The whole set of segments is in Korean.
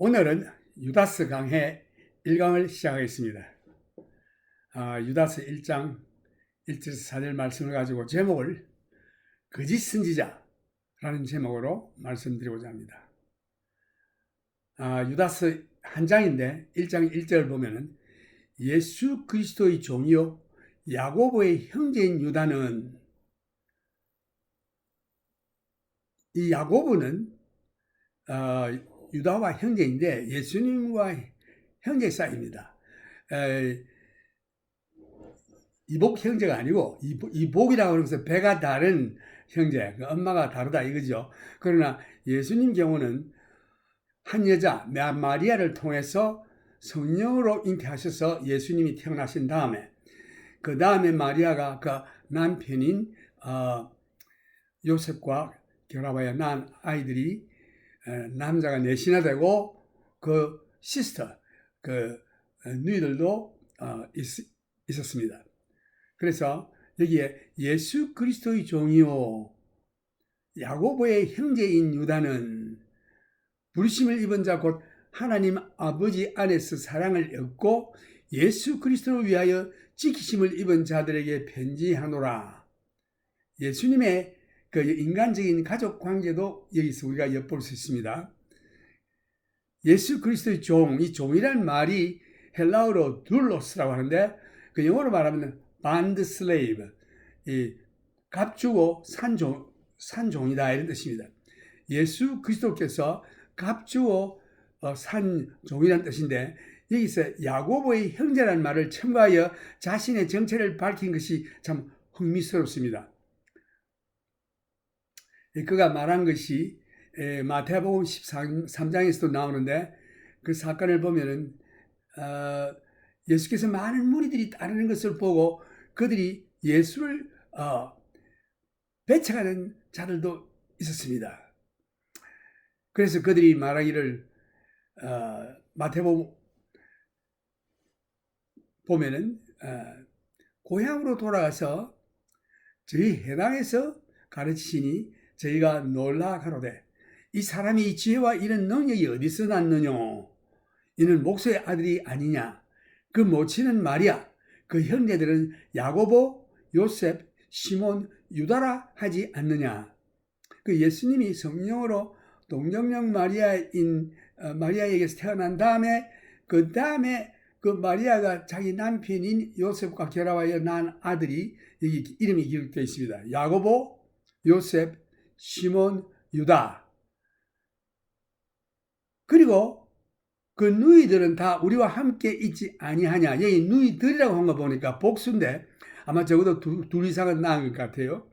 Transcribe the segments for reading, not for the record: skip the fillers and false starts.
오늘은 유다서 강해 1강을 시작하겠습니다. 유다서 1장 1절에서 4절 말씀을 가지고 제목을 거짓 선지자라는 제목으로 말씀드리고자 합니다. 유다서 한 장인데 1장 1절을 보면은 예수 그리스도의 종이요 야고보의 형제인 유다는, 이 야고보는 유다와 형제인데 예수님과 형제 사이입니다. 이복 형제가 아니고 이복이라고 하는 것은 배가 다른 형제, 엄마가 다르다 이거죠. 그러나 예수님 경우는 한 여자 마리아를 통해서 성령으로 잉태하셔서 예수님이 태어나신 다음에, 그 다음에 마리아가 그 남편인 요셉과 결합하여 낳은 아이들이 남자가 넷이나 되고, 그 시스터, 그 누이들도 있었습니다. 그래서 여기에 예수 그리스도의 종이요 야고보의 형제인 유다는 부르심을 입은 자 곧 하나님 아버지 안에서 사랑을 얻고 예수 그리스도를 위하여 지키심을 입은 자들에게 편지하노라. 예수님의 그 인간적인 가족 관계도 여기서 우리가 엿볼 수 있습니다. 예수 그리스도의 종, 이 종이라는 말이 헬라어로 둘로스라고 하는데, 그 영어로 말하면 bond slave, 이 값주고 산종이다 이런 뜻입니다. 예수 그리스도께서 값주고 산 종이라는 뜻인데, 여기서 야고보의 형제라는 말을 첨가하여 자신의 정체를 밝힌 것이 참 흥미스럽습니다. 그가 말한 것이 마태복음 13장에서도 나오는데, 그 사건을 보면은 예수께서 많은 무리들이 따르는 것을 보고 그들이 예수를 배척하는 자들도 있었습니다. 그래서 그들이 말하기를, 마태복음 보면은 고향으로 돌아가서 저희 해당에서 가르치시니 저희가 놀라 가로되 이 사람이 지혜와 이런 능력이 어디서 났느냐? 이는 목소의 아들이 아니냐? 그 모친은 마리아, 그 형제들은 야고보, 요셉, 시몬, 유다라 하지 않느냐? 그 예수님이 성령으로 동정녀 마리아에게서 태어난 다음에, 그 다음에 그 마리아가 자기 남편인 요셉과 결합하여 낳은 아들이 여기 이름이 기록되어 있습니다. 야고보, 요셉, 시몬, 유다. 그리고 그 누이들은 다 우리와 함께 있지 아니하냐. 여기 누이들이라고 한 거 보니까 복수인데 아마 적어도 둘 이상은 낳은 것 같아요.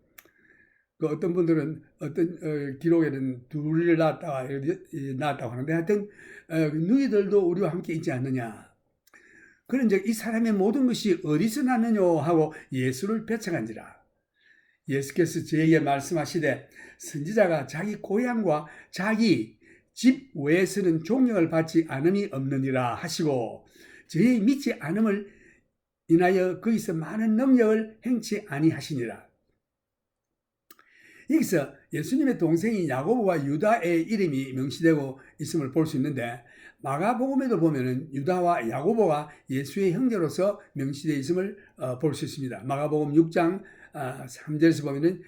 그 어떤 분들은 어떤 기록에는 둘을 낳았다고 하는데, 하여튼 누이들도 우리와 함께 있지 않느냐. 그런즉 이 사람의 모든 것이 어디서 났느냐 하고 예수를 배척한지라. 예수께서 저에게 말씀하시되 선지자가 자기 고향과 자기 집 외에서는 존경을 받지 않음이 없느니라 하시고, 저의 믿지 않음을 인하여 거기서 많은 능력을 행치 아니하시니라. 여기서 예수님의 동생인 야고보와 유다의 이름이 명시되고 있음을 볼 수 있는데, 마가복음에도 보면은 유다와 야고보가 예수의 형제로서 명시되어 있음을 볼 수 있습니다. 마가복음 6장 3절에서 보면은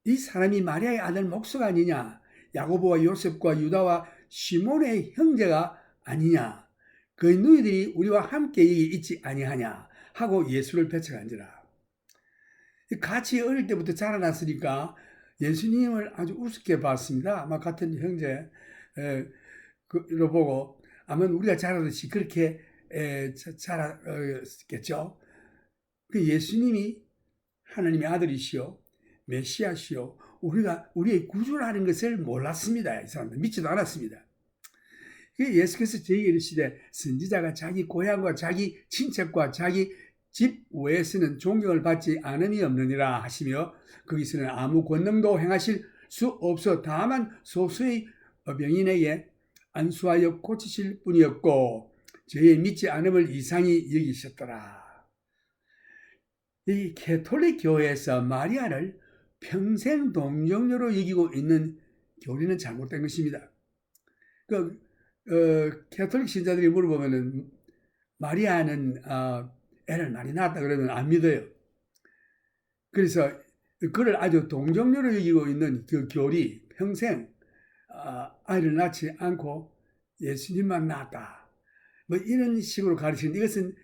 이 사람이 마리아의 아들 목수가 아니냐? 야고보와 요셉과 유다와 시몬의 형제가 아니냐? 그 너희들이 우리와 함께 있지 아니하냐? 하고 예수를 배척한지라. 같이 어릴 때부터 자라났으니까 예수님을 아주 우습게 봤습니다. 아마 같은 형제로 보고 아마 우리가 자라듯이 그렇게 자랐겠죠. 그 예수님이 하나님의 아들이시오, 메시아시오, 우리의 구주라는 것을 몰랐습니다. 이 사람들 믿지도 않았습니다. 예수께서 저에게 이르시되 선지자가 자기 고향과 자기 친척과 자기 집 외에서는 존경을 받지 않음이 없느니라 하시며, 거기서는 아무 권능도 행하실 수 없어 다만 소수의 병인에게 안수하여 고치실 뿐이었고 저의 믿지 않음을 이상히 여기셨더라. 이 캐톨릭 교회에서 마리아를 평생 동정녀로 여기고 있는 교리는 잘못된 것입니다. 캐톨릭 신자들이 물어보면은 마리아는 애를 많이 낳았다 그러면 안 믿어요. 그래서 그를 아주 동정녀로 여기고 있는 그 교리 평생 아이를 낳지 않고 예수님만 낳았다. 뭐 이런 식으로 가르치는데 이것은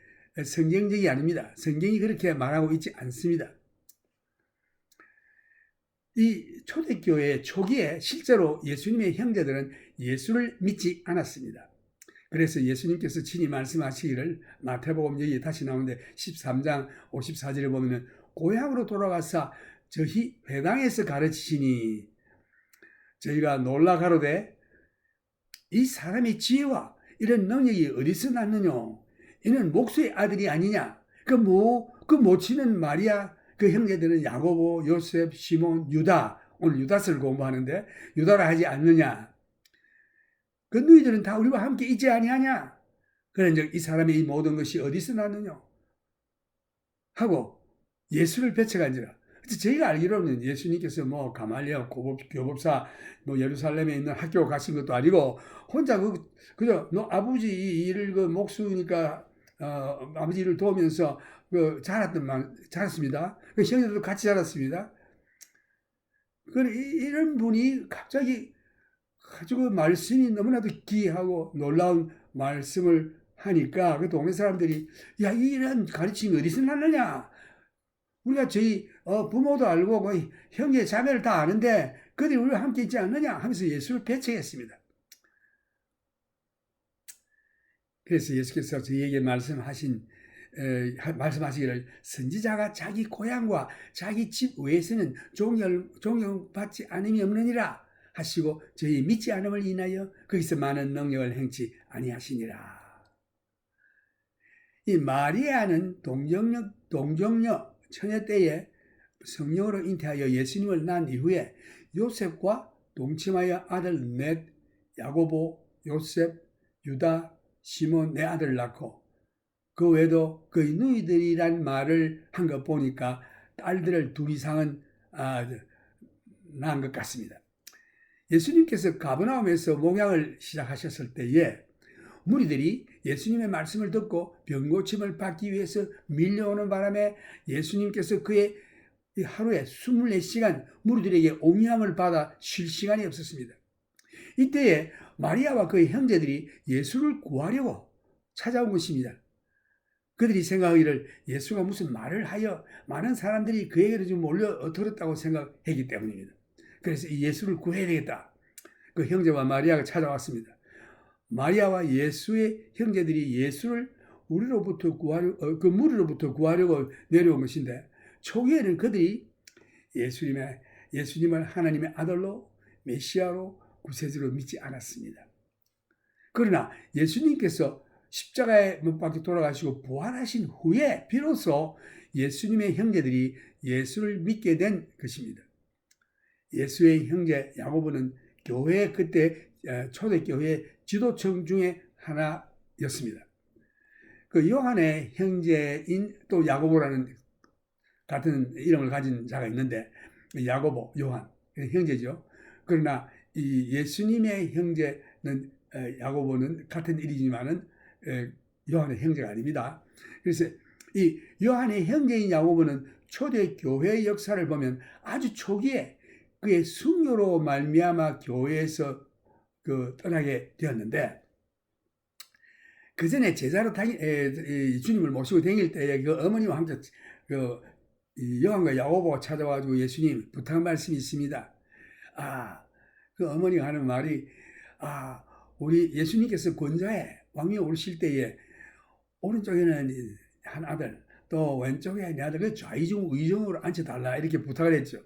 성경적이 아닙니다. 성경이 그렇게 말하고 있지 않습니다. 이 초대교회 초기에 실제로 예수님의 형제들은 예수를 믿지 않았습니다. 그래서 예수님께서 친히 말씀하시기를 마태복음 여기 다시 나오는데 13장 54절에 보면은 고향으로 돌아가서 저희 회당에서 가르치시니 저희가 놀라 가로되 이 사람의 지혜와 이런 능력이 어디서 났느냐? 이는 목수의 아들이 아니냐? 그 모치는 마리아, 그 형제들은 야고보, 요셉, 시몬, 유다. 오늘 유다서를 공부하는데 유다라 하지 않느냐? 그 너희들은 다 우리와 함께 있지 아니하냐? 그런즉 이 사람의 이 모든 것이 어디서 났느냐? 하고 예수를 배척한지라. 저희가 알기로는 예수님께서 뭐 가말리엘 교법사 뭐 예루살렘에 있는 학교 가신 것도 아니고 혼자 그저 너 아버지 일을 그 목수니까 아버지 일을 도우면서 자랐습니다. 그 형제들도 같이 자랐습니다. 이런 분이 갑자기 가지고 말씀이 너무나도 귀하고 놀라운 말씀을 하니까 그 동네 사람들이 야 이런 가르침이 어디서 났느냐? 우리가 저희 부모도 알고 뭐 형제 자매를 다 아는데 그들이 우리와 함께 있지 않느냐 하면서 예수를 배척했습니다. 그래서 예수께서 저희에게 말씀하시기를 선지자가 자기 고향과 자기 집 외에서는 존경받지 않음이 없느니라 하시고 저희 믿지 않음을 인하여 거기서 많은 능력을 행치 아니하시니라. 이 마리아는 동정녀 처녀 때에 성령으로 잉태하여 예수님을 낳은 이후에 요셉과 동침하여 아들 넷, 야고보, 요셉, 유다, 시몬 네 아들을 낳고 그 외에도 그의 누이들이란 말을 한 것 보니까 딸들을 둘 이상은 낳은 것 같습니다. 예수님께서 가버나움에서 목양을 시작하셨을 때에 무리들이 예수님의 말씀을 듣고 병고침을 받기 위해서 밀려오는 바람에 예수님께서 그의 하루에 24시간 무리들에게 옹야함을 받아 쉴 시간이 없었습니다. 이때에 마리아와 그의 형제들이 예수를 구하려고 찾아온 것입니다. 그들이 생각하기를 예수가 무슨 말을 하여 많은 사람들이 그에게로 좀 몰려들었다고 생각했기 때문입니다. 그래서 이 예수를 구해야 되겠다. 그 형제와 마리아가 찾아왔습니다. 마리아와 예수의 형제들이 예수를 우리로부터 그 무리로부터 구하려고 내려온 것인데 초기에는 그들이 예수님을 하나님의 아들로 메시아로 구세주로 믿지 않았습니다. 그러나 예수님께서 십자가에 못 박혀 돌아가시고 부활하신 후에 비로소 예수님의 형제들이 예수를 믿게 된 것입니다. 예수의 형제 야고보는 교회 그때 초대교회 지도층 중에 하나였습니다. 그 요한의 형제인 또 야고보라는 같은 이름을 가진 자가 있는데 야고보, 요한 형제죠. 그러나 이 예수님의 형제는 야고보는 같은 이름이지만은 요한의 형제가 아닙니다. 그래서 이 요한의 형제인 야고보는 초대교회 역사를 보면 아주 초기에 그의 순교로 말미암아 교회에서 떠나게 되었는데 그 전에 제자로 주님을 모시고 다닐 때에 그 어머니와 함께 요한과 야고보가 찾아와가지고 예수님 부탁 말씀이 있습니다. 그 어머니가 하는 말이 우리 예수님께서 권자에 왕위에 오르실 때에 오른쪽에는 한 아들 또 왼쪽에 내 아들 좌이중 의중으로 앉혀달라 이렇게 부탁을 했죠.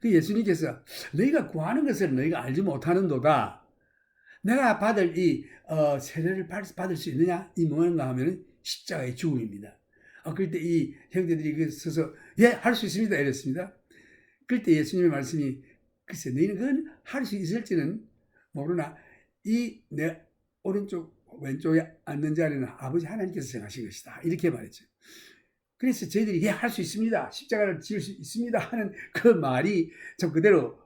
그 예수님께서 너희가 구하는 것을 너희가 알지 못하는도다. 내가 받을 이 세례를 받을 수 있느냐? 이 뭔가 하면은 십자가의 죽음입니다. 그럴 때 이 형제들이 서서 할 수 있습니다 이랬습니다. 그럴 때 예수님의 말씀이 글쎄 너희는 그건 할 수 있을지는 모르나 이 내 오른쪽 왼쪽에 앉는 자리는 아버지 하나님께서 정하신 것이다 이렇게 말했죠. 그래서 저희들이 할 수 있습니다. 십자가를 지을 수 있습니다 하는 그 말이 좀 그대로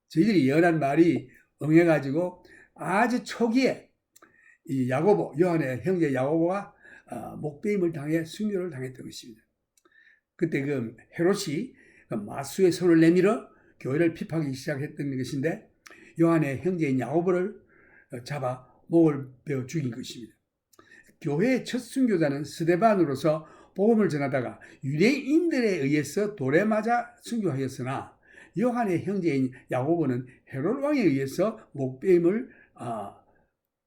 저희들이 예언한 말이 응해가지고 아주 초기에 이 야고보, 요한의 형제 야고보가 목배임을 당해 순교를 당했던 것입니다. 그때 그 헤롯이 마수의 손을 내밀어 교회를 핍박하기 시작했던 것인데 요한의 형제인 야고보를 잡아 목을 베어 죽인 것입니다. 교회의 첫 순교자는 스데반으로서 복음을 전하다가 유대인들에 의해서 돌에 맞아 순교하였으나 요한의 형제인 야고보는 헤롯 왕에 의해서 목베임을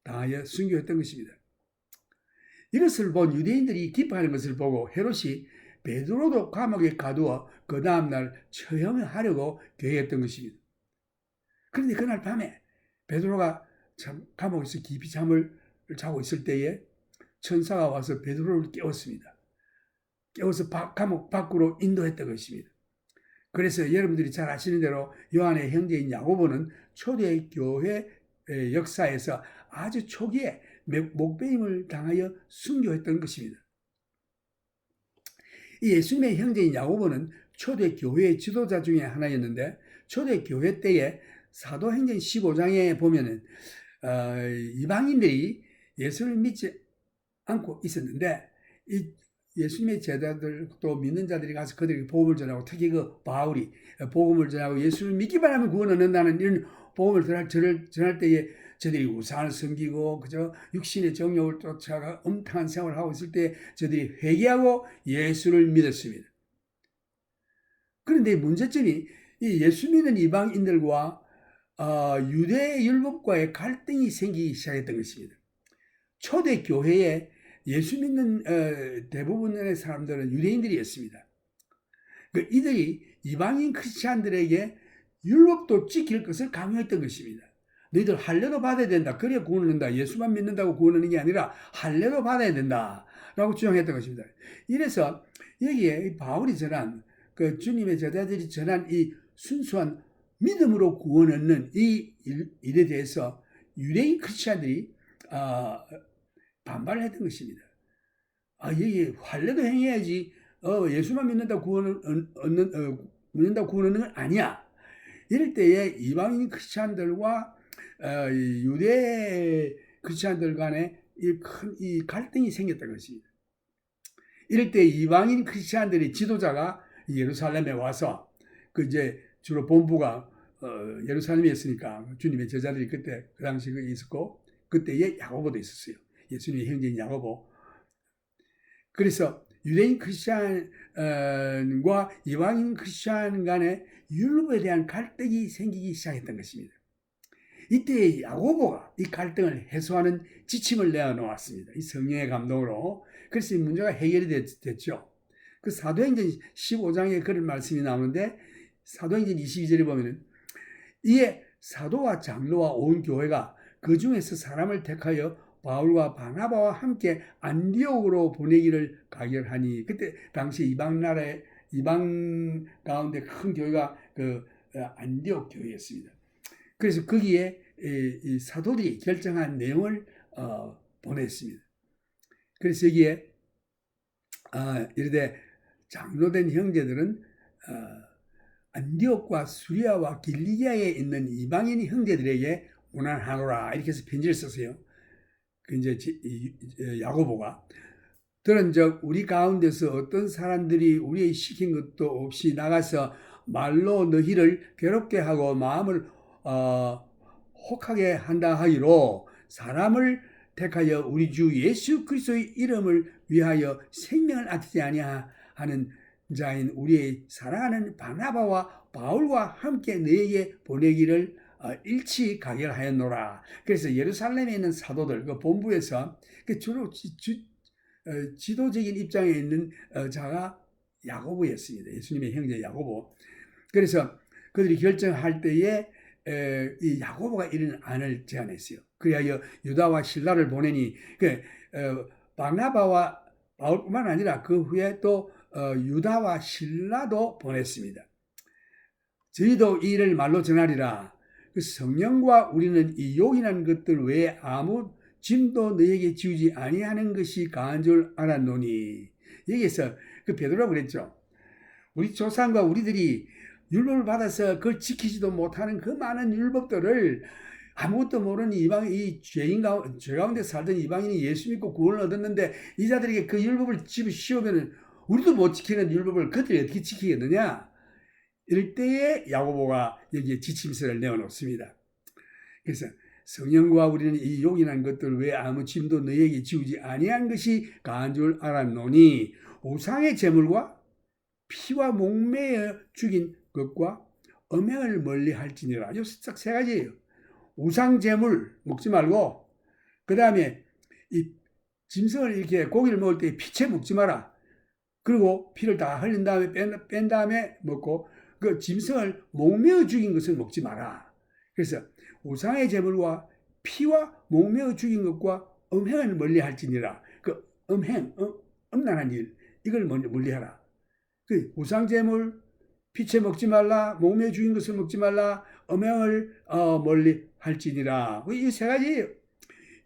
당하여 순교했던 것입니다. 이것을 본 유대인들이 기뻐하는 것을 보고 헤롯이 베드로도 감옥에 가두어 그 다음날 처형하려고 계획했던 것입니다. 그런데 그날 밤에 베드로가 감옥에서 깊이 잠을 자고 있을 때에 천사가 와서 베드로를 깨웠습니다. 깨워서 감옥 밖으로 인도했던 것입니다. 그래서 여러분들이 잘 아시는 대로 요한의 형제인 야고보는 초대교회 역사에서 아주 초기에 목배임을 당하여 순교했던 것입니다. 이 예수님의 형제인 야고보는 초대교회의 지도자 중에 하나였는데 초대교회 때에 사도행전 15장에 보면은 이방인들이 예수를 믿지 않고 있었는데 이 예수님의 제자들 또 믿는 자들이 가서 그들에게 복음을 전하고 특히 그 바울이 복음을 전하고 예수를 믿기만 하면 구원 얻는다는 이런 복음을 전할 때에 저들이 우상을 섬기고 그저 육신의 정욕을 쫓아가 엄탕한 생활을 하고 있을 때 저들이 회개하고 예수를 믿었습니다. 그런데 문제점이 이 예수 믿는 이방인들과 유대 율법과의 갈등이 생기기 시작했던 것입니다. 초대교회에 예수 믿는 대부분의 사람들은 유대인들이었습니다. 이들이 이방인 크리스찬들에게 율법도 지킬 것을 강요했던 것입니다. 너희들 할례도 받아야 된다. 그래야 구원을 얻는다. 예수만 믿는다고 구원하는 게 아니라 할례도 받아야 된다. 라고 주장했던 것입니다. 이래서 여기에 바울이 전한 그 주님의 제자들이 전한 이 순수한 믿음으로 구원 얻는 이 일에 대해서 유대인 크리스찬들이 반발을 했던 것입니다. 여기 할례도 행해야지 예수만 믿는다고 구원을 믿는다고 구원 얻는 건 아니야. 이럴 때에 이방인 크리스찬들과 유대 크리스찬들 간에 큰 갈등이 생겼던 것입니다. 이럴 때 이방인 크리스찬들의 지도자가 예루살렘에 와서 그 이제 주로 본부가 예루살렘이었으니까 주님의 제자들이 그때 그 당시 거기 있었고 그때에 야고보도 있었어요. 예수님의 형제인 야고보. 그래서 유대인 크리스찬과 이방인 크리스찬 간에 율법에 대한 갈등이 생기기 시작했던 것입니다. 이때 야고보가 이 갈등을 해소하는 지침을 내어놓았습니다. 이 성령의 감동으로. 그래서 이 문제가 해결이 됐죠. 그 사도행전 15장에 그런 말씀이 나오는데 사도행전 22절에 보면은 이에 사도와 장로와 온 교회가 그 중에서 사람을 택하여 바울과 바나바와 함께 안디옥으로 보내기를 가결하니 그때 당시 이방 가운데 큰 교회가 그 안디옥 교회였습니다. 그래서 거기에 이 사도들이 결정한 내용을 보냈습니다. 그래서 여기에 이르되 장로된 형제들은 안디옥과 수리아와 길리기아에 있는 이방인 형제들에게 문안하노라 이렇게 해서 편지를 썼어요. 그 이제 야고보가 들은즉 우리 가운데서 어떤 사람들이 우리의 시킨 것도 없이 나가서 말로 너희를 괴롭게 하고 마음을 혹하게 한다 하기로 사람을 택하여 우리 주 예수 그리스도의 이름을 위하여 생명을 아끼지 아니하는 자인 우리의 사랑하는 바나바와 바울과 함께 너에게 보내기를 일치 가결하였노라. 그래서 예루살렘에 있는 사도들 그 본부에서 주로 지도적인 입장에 있는 자가 야고보였습니다. 예수님의 형제 야고보. 그래서 그들이 결정할 때에 이 야고보가 이런 안을 제안했어요. 그리하여 유다와 실라를 보내니 바나바와 바울뿐만 아니라 그 후에 또 유다와 실라도 보냈습니다. 저희도 이 일을 말로 전하리라. 그 성령과 우리는 이 요긴한 것들 외에 아무 짐도 너에게 지우지 아니하는 것이 강한 줄 알았노니. 여기에서 그 베드로가 그랬죠. 우리 조상과 우리들이 율법을 받아서 그걸 지키지도 못하는 그 많은 율법들을 아무것도 모르는 이 죄 가운데 살던 이방인이 예수 믿고 구원을 얻었는데 이 자들에게 그 율법을 집어씌우면 우리도 못 지키는 율법을 그들이 어떻게 지키겠느냐? 이럴 때에 야고보가 여기에 지침서를 내어놓습니다. 그래서 성령과 우리는 이 용인한 것들 외에 아무 짐도 너희에게 지우지 아니한 것이 가한 줄 알았노니 우상의 제물과 피와 목매어 죽인 것과 음행을 멀리 할지니라. 이 딱 세 가지예요. 우상 제물 먹지 말고, 그 다음에 이 짐승을 이렇게 고기를 먹을 때 피채 먹지 마라. 그리고 피를 다 흘린 다음에 뺀 다음에 먹고, 그 짐승을 목매어 죽인 것을 먹지 마라. 그래서 우상의 제물과 피와 목매어 죽인 것과 음행을 멀리 할지니라. 그 음행, 음란한 일, 이걸 먼저 멀리하라. 그 우상 제물, 피채 먹지 말라, 목매어 죽인 것을 먹지 말라, 음행을 멀리 할지니라. 이 세 가지예요.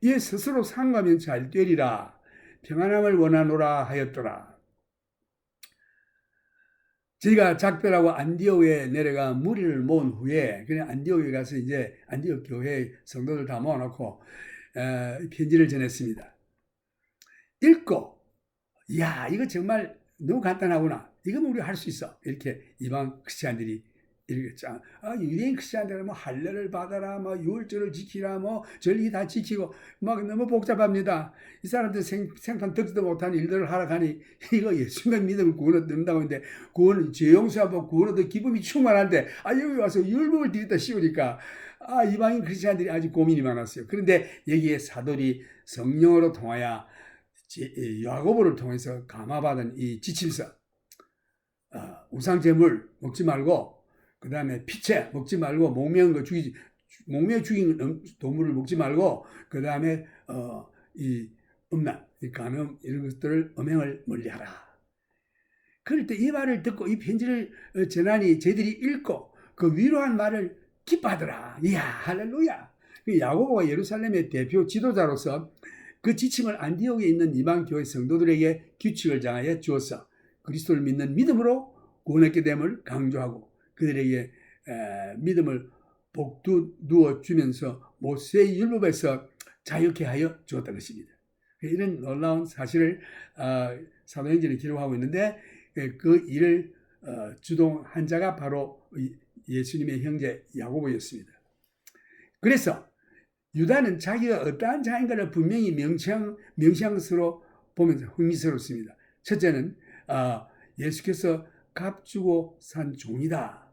이에 스스로 상가면 잘 되리라. 평안함을 원하노라 하였더라. 저희가 작별하고 안디옥에 내려가 무리를 모은 후에 그냥 안디옥에 가서 이제 안디옥 교회 성도들 다 모아놓고 편지를 전했습니다. 읽고, 이야, 이거 정말 너무 간단하구나. 이건 우리 할 수 있어. 이렇게 이방 크리스찬들이 읽었죠. 유대인 크리스찬들은 뭐 할례를 받아라, 뭐 유월절을 지키라, 뭐 절기 다 지키고 막 너무 복잡합니다. 이 사람들 생판 듣지도 못한 일들을 하러 가니 이거 예수만 믿으면 구원 얻는다고 하는데 구원은 죄 용서하고 구원 얻어 기쁨이 충만한데 여기 와서 율법을 들이다 씌우니까 이방인 크리스찬들이 아주 고민이 많았어요. 그런데 여기에 사도리 성령으로 통하여 야고보를 통해서 감화받은 이 지침서, 우상 제물 먹지 말고, 그 다음에 피채 먹지 말고, 목매어 죽인 동물을 먹지 말고, 그 다음에 이 음란, 이 간음, 이런 것들을 음행을 멀리하라. 그럴 때 이 말을 듣고 이 편지를 전하니 저희들이 읽고 그 위로한 말을 기뻐하더라. 이야, 할렐루야. 야고보가 예루살렘의 대표 지도자로서 그 지침을 안디옥에 있는 이방 교회 성도들에게 규칙을 정하여 주어서 그리스도를 믿는 믿음으로 구원했게 됨을 강조하고 그들에게 믿음을 복두어 주면서 모세의 율법에서 자유케 하여 주었던 것입니다. 이런 놀라운 사실을 사도행전에 기록하고 있는데 그 일을 주동한 자가 바로 예수님의 형제 야고보였습니다. 그래서 유다는 자기가 어떠한 자인가를 분명히 명시한 것으로 보면서 흥미스럽습니다. 첫째는 예수께서 값주고 산 종이다.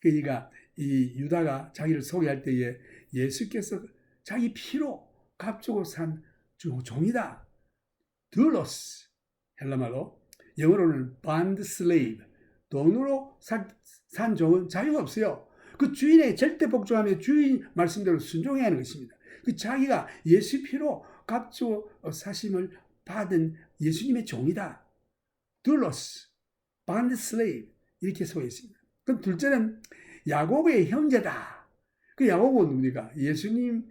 그러니까 이 유다가 자기를 소개할 때에 예수께서 자기 피로 값주고 산 종이다. doulos, 헬라말로, 영어로는 bond slave, 돈으로 산 종은 자유가 없어요. 그 주인의 절대 복종하며 주인 말씀대로 순종해야 하는 것입니다. 그 자기가 예수 피로 값주고 사심을 받은 예수님의 종이다. doulos, bond slave, 이렇게 소개했습니다. 그럼 둘째는 야고보의 형제다. 그 야고보는 누굽니까? 예수님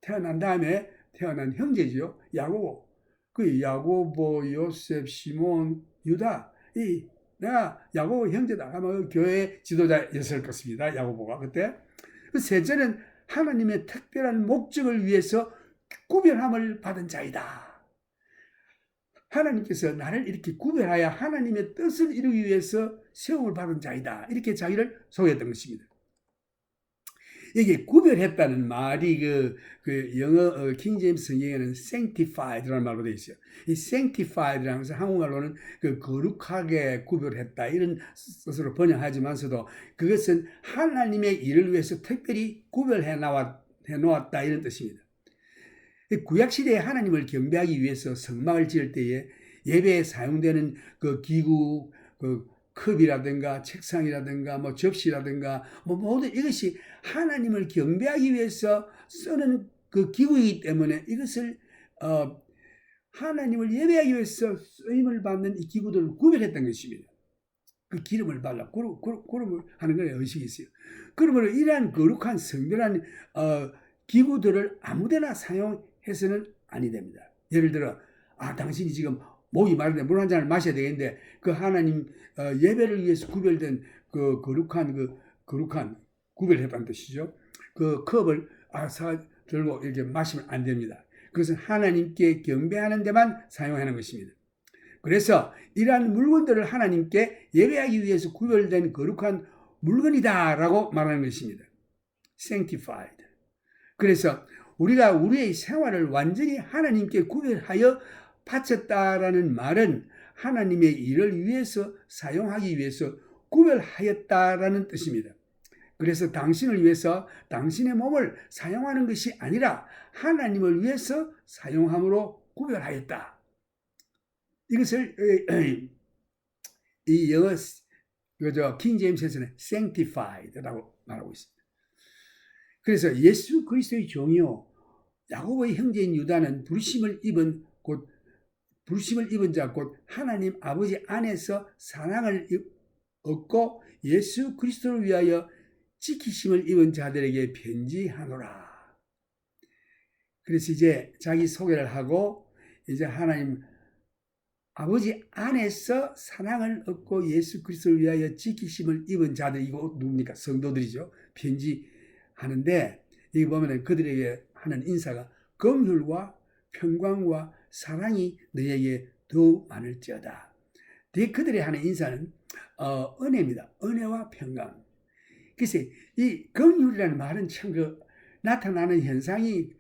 태어난 다음에 태어난 형제지요. 야고보. 그 야고보, 요셉, 시몬, 유다. 내가 야고보 형제다. 아마 교회 지도자였을 것입니다. 야고보가 그때. 그 셋째는 하나님의 특별한 목적을 위해서 구별함을 받은 자이다. 하나님께서 나를 이렇게 구별하여 하나님의 뜻을 이루기 위해서 세움을 받은 자이다. 이렇게 자기를 소개했던 것입니다. 이게 구별했다는 말이 그 영어 킹제임스 성경에는 sanctified라는 말로 되어 있어요. 이 sanctified라는 것은 한국말로는 그 거룩하게 구별했다 이런 뜻으로 번역하지만서도 그것은 하나님의 일을 위해서 특별히 구별해 놓았다 이런 뜻입니다. 구약시대에 하나님을 경배하기 위해서 성막을 지을 때에 예배에 사용되는 그 기구, 그 컵이라든가 책상이라든가 뭐 접시라든가 뭐 모든 이것이 하나님을 경배하기 위해서 쓰는 그 기구이기 때문에 이것을 하나님을 예배하기 위해서 쓰임을 받는 이 기구들을 구별했던 것입니다. 그 기름을 발라 구름을 하는 것에 의식이 있어요. 그러므로 이러한 거룩한 성별한 기구들을 아무데나 사용해서는 아니 됩니다. 예를 들어 당신이 지금 목이 마른데 물 한 잔을 마셔야 되겠는데 그 하나님 예배를 위해서 구별된 그 거룩한 구별했다는 뜻이죠. 그 컵을 들고 이렇게 마시면 안 됩니다. 그것은 하나님께 경배하는 데만 사용하는 것입니다. 그래서 이러한 물건들을 하나님께 예배하기 위해서 구별된 거룩한 물건이다라고 말하는 것입니다. sanctified. 그래서 우리가 우리의 생활을 완전히 하나님께 구별하여 바쳤다라는 말은 하나님의 일을 위해서 사용하기 위해서 구별하였다라는 뜻입니다. 그래서 당신을 위해서 당신의 몸을 사용하는 것이 아니라 하나님을 위해서 사용함으로 구별하였다. 이것을 이 영어 킹 제임스에서는 sanctified라고 말하고 있습니다. 그래서 예수 그리스도의 종이요 야고보의 형제인 유다는 부르심을 입은 자 곧 하나님 아버지 안에서 사랑을 얻고 예수 그리스도를 위하여 지키심을 입은 자들에게 편지하노라. 그래서 이제 자기 소개를 하고 이제 하나님 아버지 안에서 사랑을 얻고 예수 그리스도를 위하여 지키심을 입은 자들, 이거 누굽니까? 성도들이죠. 편지하는데 여기 보면 그들에게 하는 인사가 긍휼과 평강과 사랑이 너에게 더욱 많을지어다. 그들의 하는 인사는 은혜입니다. 은혜와 평강. 그래서 이 긍휼이라는 말은 참 나타나는 현상이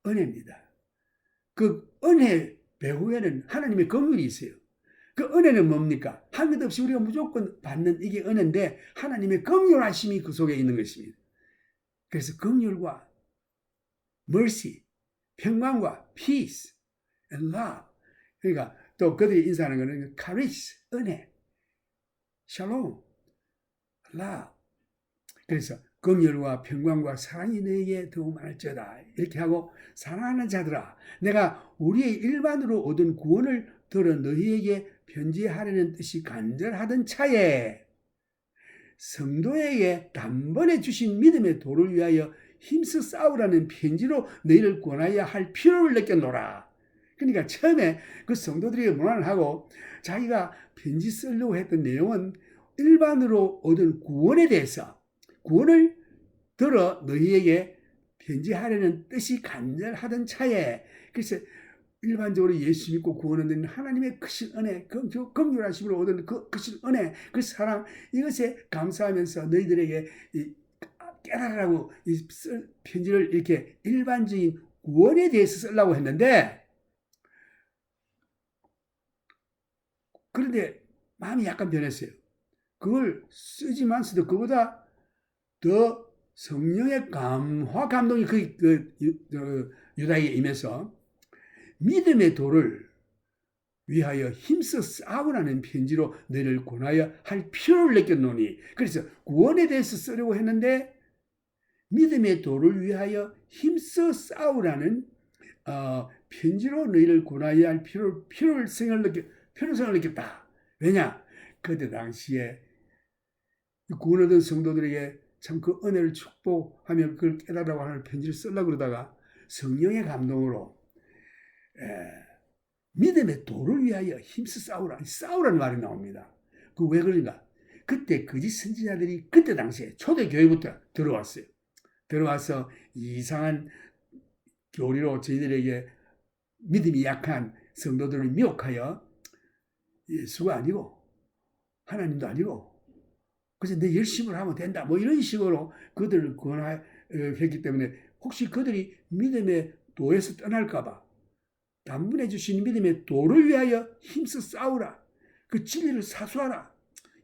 은혜입니다. 그 은혜 배후에는 하나님의 긍휼이 있어요. 그 은혜는 뭡니까? 한 것 없이 우리가 무조건 받는 이게 은혜인데 하나님의 긍휼하심이 그 속에 있는 것입니다. 그래서 긍휼과 mercy, 평강과 peace and love. 그러니까 또 그들이 인사하는 것은 charis, 은혜, shalom, love. 그래서 긍휼과 평강과 사랑이 너에게 더욱 많을지어다. 이렇게 하고 사랑하는 자들아, 내가 우리의 일반으로 얻은 구원을 들어 너희에게 편지하려는 뜻이 간절하던 차에 성도에게 단번에 주신 믿음의 도를 위하여 힘써 싸우라는 편지로 너희를 권하여 할 필요를 느꼈노라. 그러니까 처음에 그 성도들이 문안을 하고 자기가 편지 쓰려고 했던 내용은 일반으로 얻은 구원에 대해서 구원을 들어 너희에게 편지하려는 뜻이 간절하던 차에, 그래서 일반적으로 예수 믿고 구원 얻는 하나님의 크신 은혜, 긍휼하심으로 얻은 그 크신 은혜, 그 사랑, 이것에 감사하면서 너희들에게 깨달으라고 이 편지를 이렇게 일반적인 구원에 대해서 쓰려고 했는데, 그런데 마음이 약간 변했어요. 그걸 쓰지만서도 그보다 더 성령의 감화 감동이 유다에게 임해서 믿음의 도를 위하여 힘써 싸우라는 편지로 너희를 권하여 할 필요를 느꼈노니. 그래서 구원에 대해서 쓰려고 했는데 믿음의 도를 위하여 힘써 싸우라는 편지로 너희를 권하여 할 필요성을 느꼈다. 왜냐? 그때 당시에 구원 얻은 성도들에게 참 그 은혜를 축복하며 그걸 깨달으라고 하는 편지를 쓰려고 그러다가 성령의 감동으로 믿음의 도를 위하여 힘써 싸우라는 말이 나옵니다. 그 왜 그런가? 그때 거짓 선지자들이 그때 당시에 초대교회부터 들어왔어요. 들어와서 이상한 교리로 저희들에게 믿음이 약한 성도들을 미혹하여 예수가 아니고 하나님도 아니고 그래서 내 열심을 하면 된다. 뭐 이런 식으로 그들을 권했기 때문에 혹시 그들이 믿음의 도에서 떠날까봐 단번에 주신 믿음의 도를 위하여 힘써 싸우라. 그 진리를 사수하라.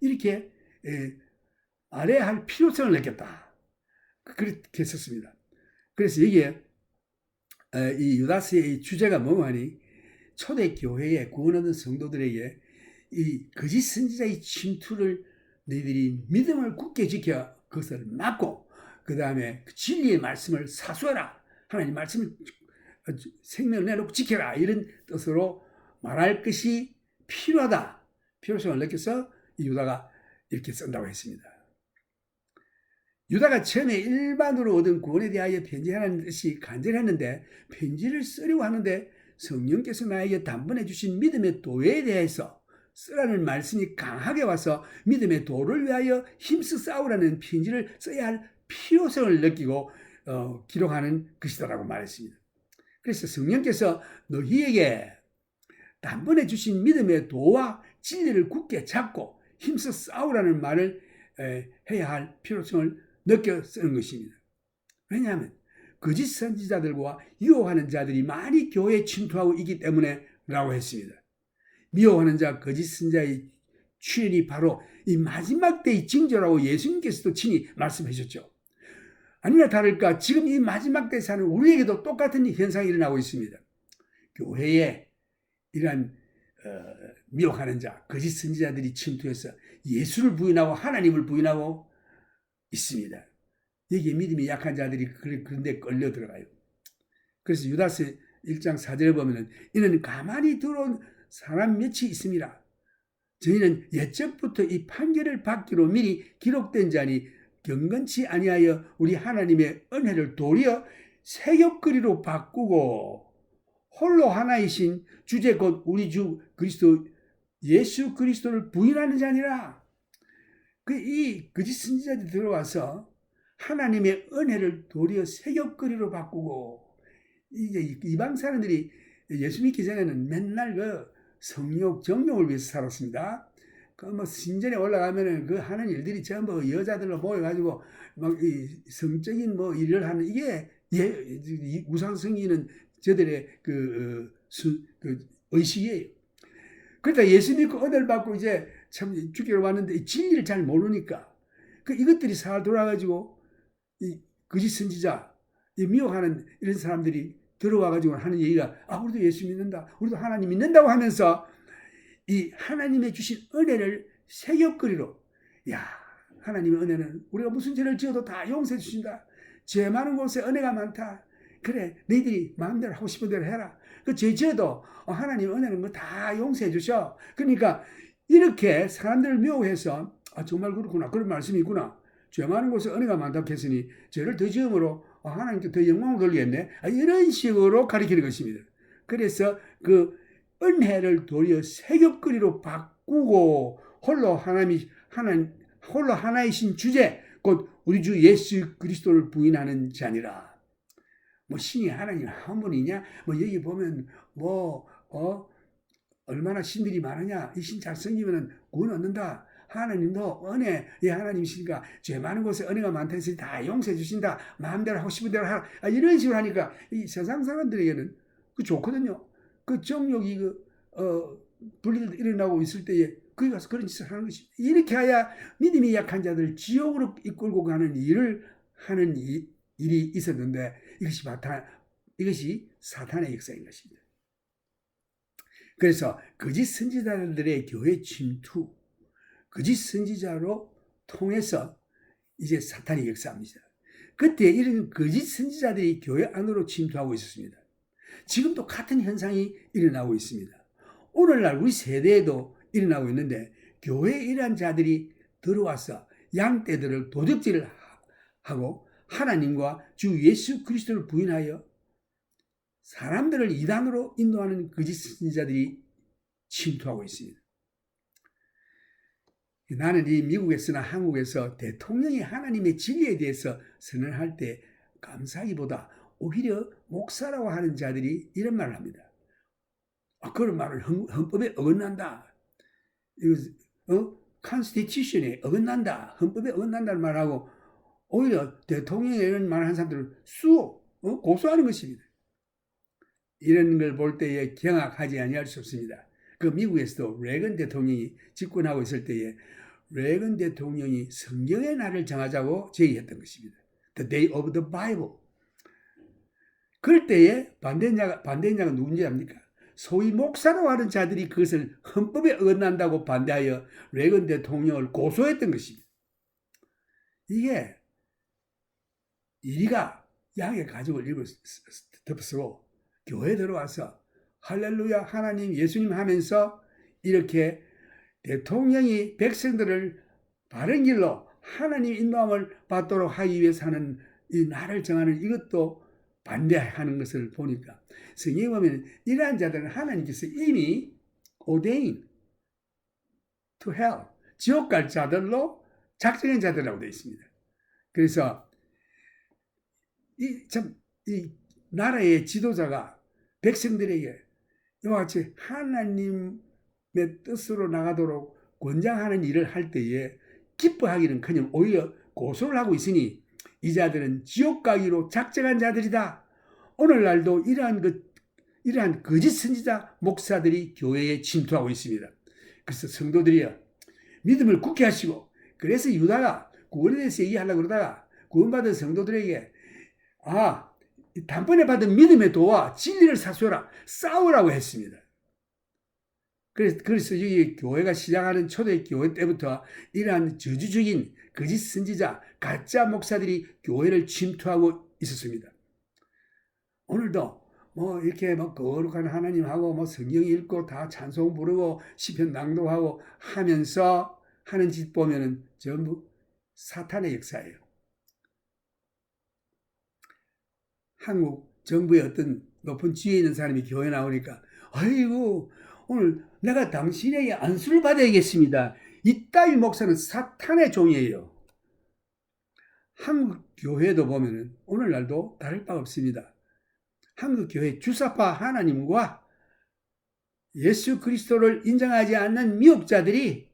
이렇게 말해야 할 필요성을 느꼈다. 그렇게 했었습니다. 그래서 이게 이 유다서의 주제가 뭐하니 초대교회에 구원 얻은 성도들에게 이 거짓 선지자의 침투를 너희들이 믿음을 굳게 지켜 그것을 막고 그 다음에 진리의 말씀을 사수하라. 하나님 말씀을 생명을 내놓고 지켜라. 이런 뜻으로 말할 것이 필요하다. 필요성을 느껴서 유다가 이렇게 쓴다고 했습니다. 유다가 처음에 일반으로 얻은 구원에 대하여 편지하는 뜻이 간절했는데 편지를 쓰려고 하는데 성령께서 나에게 단번에 주신 믿음의 도에 대해서 쓰라는 말씀이 강하게 와서 믿음의 도를 위하여 힘써 싸우라는 편지를 써야 할 필요성을 느끼고 기록하는 것이다라고 말했습니다. 그래서 성령께서 너희에게 단번에 주신 믿음의 도와 진리를 굳게 잡고 힘써 싸우라는 말을 해야 할 필요성을 느껴 쓰는 것입니다. 왜냐하면 거짓 선지자들과 유혹하는 자들이 많이 교회에 침투하고 있기 때문에 라고 했습니다. 미혹하는 자 거짓 선지자의 출현이 바로 이 마지막 때의 징조라고 예수님께서도 친히 말씀해 주셨죠. 아니나 다를까 지금 이 마지막 때 사는 우리에게도 똑같은 현상이 일어나고 있습니다. 교회에 이러한 미혹하는 자, 거짓 선지자들이 침투해서 예수를 부인하고 하나님을 부인하고 있습니다. 여기에 믿음이 약한 자들이 그런데 끌려 들어가요. 그래서 유다서 1장 4절에 보면은 이는 가만히 들어온 사람 몇이 있습니다. 저희는 옛적부터 이 판결을 받기로 미리 기록된 자니 경건치 아니하여 우리 하나님의 은혜를 도리어 새벽거리로 바꾸고 홀로 하나이신 주제 곧 우리 주 그리스도 예수 그리스도를 부인하는 자니라. 이 거짓 선지자들이 들어와서 하나님의 은혜를 도리어 새벽거리로 바꾸고 이제 이방 사람들이 예수 믿기 전에는 맨날 그 성욕, 정욕을 위해서 살았습니다. 그 뭐 신전에 올라가면은 그 하는 일들이 전부 여자들로 모여가지고 막 이 성적인 뭐 일을 하는 이게 우상성이는 저들의 그 의식이에요. 그러다 예수 믿고 은혜를 받고 이제 참 주기로 왔는데 진리를 잘 모르니까 이것들이 살 돌아가지고 이 거짓 선지자, 이 미혹하는 이런 사람들이 들어와가지고 하는 얘기가 우리도 예수 믿는다, 우리도 하나님 믿는다고 하면서 이 하나님의 주신 은혜를 새벽거리로 하나님의 은혜는 우리가 무슨 죄를 지어도 다 용서해 주신다. 죄 많은 곳에 은혜가 많다. 그래 너희들이 마음대로 하고 싶은 대로 해라. 그 죄 지어도 하나님의 은혜는 뭐 다 용서해 주셔. 그러니까 이렇게 사람들을 미워해서 정말 그렇구나, 그런 말씀이 있구나. 죄 많은 곳에 은혜가 많다고 했으니 죄를 더 지음으로 하나님께 더 영광을 돌리겠네. 이런 식으로 가리키는 것입니다. 그래서 그 은혜를 도리어 새벽거리로 바꾸고 홀로 하나이신 주제 곧 우리 주 예수 그리스도를 부인하는 자니라. 뭐 신이 하나님 한 분이냐? 뭐 여기 보면 얼마나 신들이 많으냐? 이 신 잘 섬기면은 구원 얻는다. 하나님도 은혜의 하나님이시니까 죄 많은 곳에 은혜가 많다 해서 다 용서해 주신다. 마음대로 하고 싶은 대로 하라. 이런 식으로 하니까 이 세상 사람들에게는 그 좋거든요. 그 정욕이 분리가 일어나고 있을 때에 거기 가서 그런 짓을 하는 것이 이렇게 해야 믿음이 약한 자들 지옥으로 이끌고 가는 일을 하는 일이 있었는데 이것이 사탄의 역사인 것입니다. 그래서 거짓 선지자들의 교회 침투, 거짓 선지자로 통해서 이제 사탄이 역사합니다. 그때 이런 거짓 선지자들이 교회 안으로 침투하고 있었습니다. 지금도 같은 현상이 일어나고 있습니다. 오늘날 우리 세대에도 일어나고 있는데 교회에 이러한 자들이 들어와서 양떼들을 도적질을 하고 하나님과 주 예수 그리스도를 부인하여 사람들을 이단으로 인도하는 거짓 선지자들이 침투하고 있습니다. 나는 이 미국에서나 한국에서 대통령이 하나님의 진리에 대해서 선언할 때 감사하기보다 오히려 목사라고 하는 자들이 이런 말을 합니다. 그런 말을 헌법에 어긋난다. 컨스티튜션에 어긋난다. 헌법에 어긋난다는 말하고 오히려 대통령이 이런 말을 하는 사람들을 고소하는 것입니다. 이런 걸 볼 때에 경악하지 아니할 수 없습니다. 그 미국에서도 레건 대통령이 집권하고 있을 때에 레건 대통령이 성경의 날을 정하자고 제의했던 것입니다. The day of the Bible. 그럴 때에 반대자가 누군지 압니까? 소위 목사라고 하는 자들이 그것을 헌법에 어긋난다고 반대하여 레건 대통령을 고소했던 것입니다. 이게 이리가 양의 가족을 덮어쓰고 교회에 들어와서 할렐루야 하나님 예수님 하면서 이렇게 대통령이 백성들을 바른 길로 하나님 인도함을 받도록 하기 위해서 하는 이 날을 정하는 이것도 반대하는 것을 보니까 성경에 보면 이러한 자들은 하나님께서 이미 ordain to hell 지옥 갈 자들로 작정한 자들이라고 되어 있습니다. 그래서 이 나라의 지도자가 백성들에게 이와 같이 하나님의 뜻으로 나가도록 권장하는 일을 할 때에 기뻐하기는커녕 오히려 고소를 하고 있으니 이 자들은 지옥 가기로 작정한 자들이다. 오늘날도 이러한 거짓 선지자 목사들이 교회에 침투하고 있습니다. 그래서 성도들이여, 믿음을 굳게 하시고, 그래서 유다가 구원에 대해서 얘기하려고 그러다가 구원받은 성도들에게 단번에 받은 믿음의 도와 진리를 사수하라, 싸우라고 했습니다. 그래서 여기 교회가 시작하는 초대 교회 때부터 이러한 저주적인 거짓 선지자, 가짜 목사들이 교회를 침투하고 있었습니다. 오늘도 이렇게 거룩한 하나님하고 성경 읽고 다 찬송 부르고 시편 낭독하고 하면서 하는 짓 보면은 전부 사탄의 역사예요. 한국 정부의 어떤 높은 지위에 있는 사람이 교회 나오니까 아이고 오늘 내가 당신에게 안수를 받아야겠습니다. 이따위 목사는 사탄의 종이에요. 한국 교회도 보면은 오늘날도 다를 바 없습니다. 한국 교회 주사파 하나님과 예수 그리스도를 인정하지 않는 미혹자들이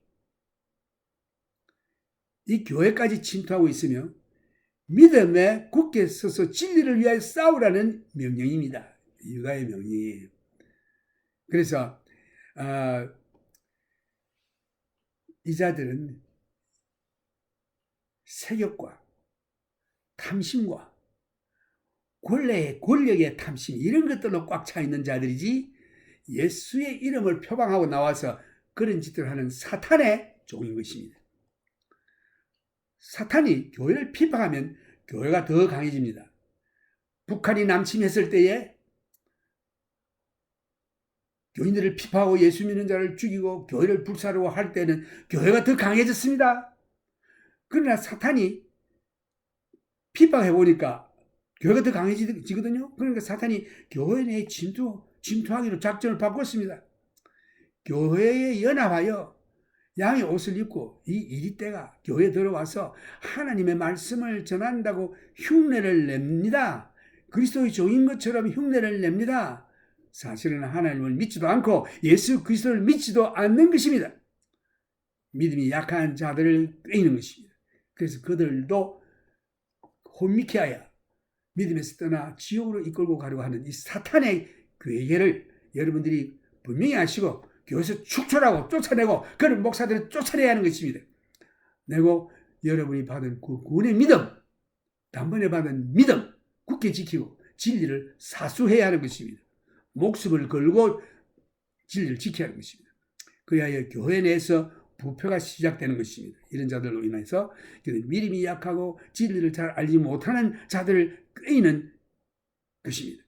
이 교회까지 침투하고 있으며 믿음에 굳게 서서 진리를 위하여 싸우라는 명령입니다. 유다의 명령이에요. 그래서 이 자들은 세력과 탐심과 권력의 탐심 이런 것들로 꽉 차 있는 자들이지 예수의 이름을 표방하고 나와서 그런 짓을 하는 사탄의 종인 것입니다. 사탄이 교회를 비판하면 교회가 더 강해집니다. 북한이 남침했을 때에 교인들을 비판하고 예수 믿는 자를 죽이고 교회를 불사르고 할 때는 교회가 더 강해졌습니다. 그러나 사탄이 비판해 보니까 교회가 더 강해지거든요. 그러니까 사탄이 교회 내에 침투하기로 작전을 바꿨습니다. 교회에 연합하여 양의 옷을 입고 이 이리떼가 교회에 들어와서 하나님의 말씀을 전한다고 흉내를 냅니다. 그리스도의 종인 것처럼 흉내를 냅니다. 사실은 하나님을 믿지도 않고 예수 그리스도를 믿지도 않는 것입니다. 믿음이 약한 자들을 꿰이는 것입니다. 그래서 그들도 혼미케 하여 믿음에서 떠나 지옥으로 이끌고 가려고 하는 이 사탄의 괴계를 여러분들이 분명히 아시고 교회에서 축출하고 쫓아내고 그런 목사들을 쫓아내야 하는 것입니다. 내고 여러분이 받은 구원의 믿음, 단번에 받은 믿음 굳게 지키고 진리를 사수해야 하는 것입니다. 목숨을 걸고 진리를 지켜야 하는 것입니다. 그래야 교회 내에서 부패가 시작되는 것입니다. 이런 자들로 인해서 믿음이 약하고 진리를 잘 알지 못하는 자들을 꿰이는 것입니다.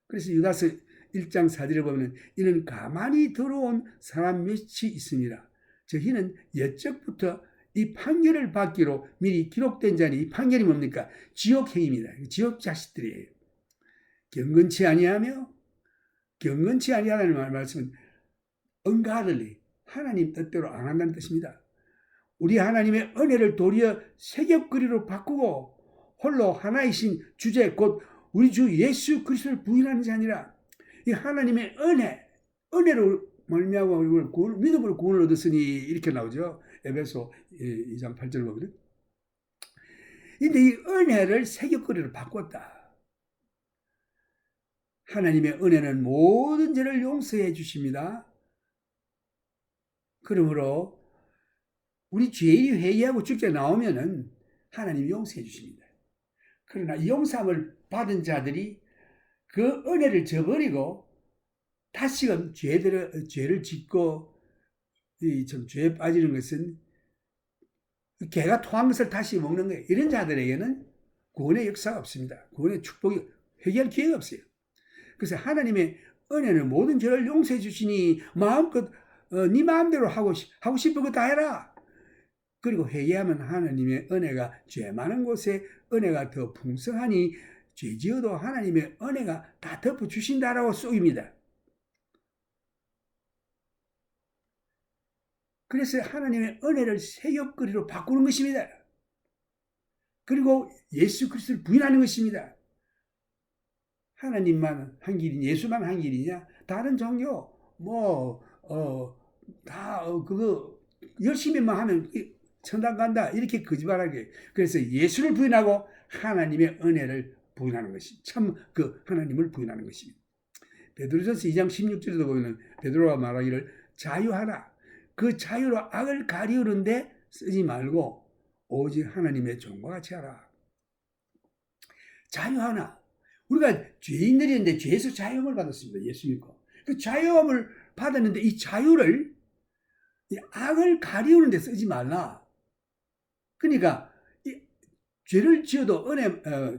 그래서 유다서 1장 4절에 보면 이는 가만히 들어온 사람 몇이 있습니다. 저희는 옛적부터 이 판결을 받기로 미리 기록된 자니 이 판결이 뭡니까? 지옥행입니다. 지옥 자식들이에요. 경건치 아니하다는 말씀은 ungodly, 하나님 뜻대로 안 한다는 뜻입니다. 우리 하나님의 은혜를 도리어 세격거리로 바꾸고 홀로 하나이신 주제 곧 우리 주 예수 그리스도를 부인하는 자 아니라 이 하나님의 은혜로 말미암아 믿음으로 구원을 얻었으니 이렇게 나오죠. 에베소 2장 8절 보거든. 근데 이 은혜를 세격거리로 바꿨다. 하나님의 은혜는 모든 죄를 용서해 주십니다. 그러므로 우리 죄인이 회개하고 죽게 나오면은 하나님이 용서해 주십니다. 그러나 이 용서함을 받은 자들이 그 은혜를 저버리고 다시금 죄를 짓고 죄에 빠지는 것은 개가 토한 것을 다시 먹는 거예요. 이런 자들에게는 구원의 역사가 없습니다. 구원의 축복이 회개할 기회가 없어요. 그래서 하나님의 은혜는 모든 죄를 용서해 주시니 마음껏 네 마음대로 하고 싶은 거 다 해라. 그리고 회개하면 하나님의 은혜가 죄 많은 곳에 은혜가 더 풍성하니 죄 지어도 하나님의 은혜가 다 덮어주신다라고 쏘입니다. 그래서 하나님의 은혜를 세격거리로 바꾸는 것입니다. 그리고 예수 그리스도를 부인하는 것입니다. 하나님만 한 길이냐, 예수만 한 길이냐, 다른 종교 그거 열심히만 하면 천당 간다 이렇게 거짓말하게. 그래서 예수를 부인하고 하나님의 은혜를 부인하는 것이 참 그 하나님을 부인하는 것입니다. 베드로전서 2장 16절에도 보면 베드로가 말하기를 자유하라. 그 자유로 악을 가리우는데 쓰지 말고 오직 하나님의 종과 같이 하라. 자유하나. 우리가 죄인들이었는데 죄에서 자유함을 받았습니다. 예수 믿고. 그 자유함을 받았는데 이 자유를 이 악을 가리우는 데 쓰지 말라. 그러니까 이 죄를 지어도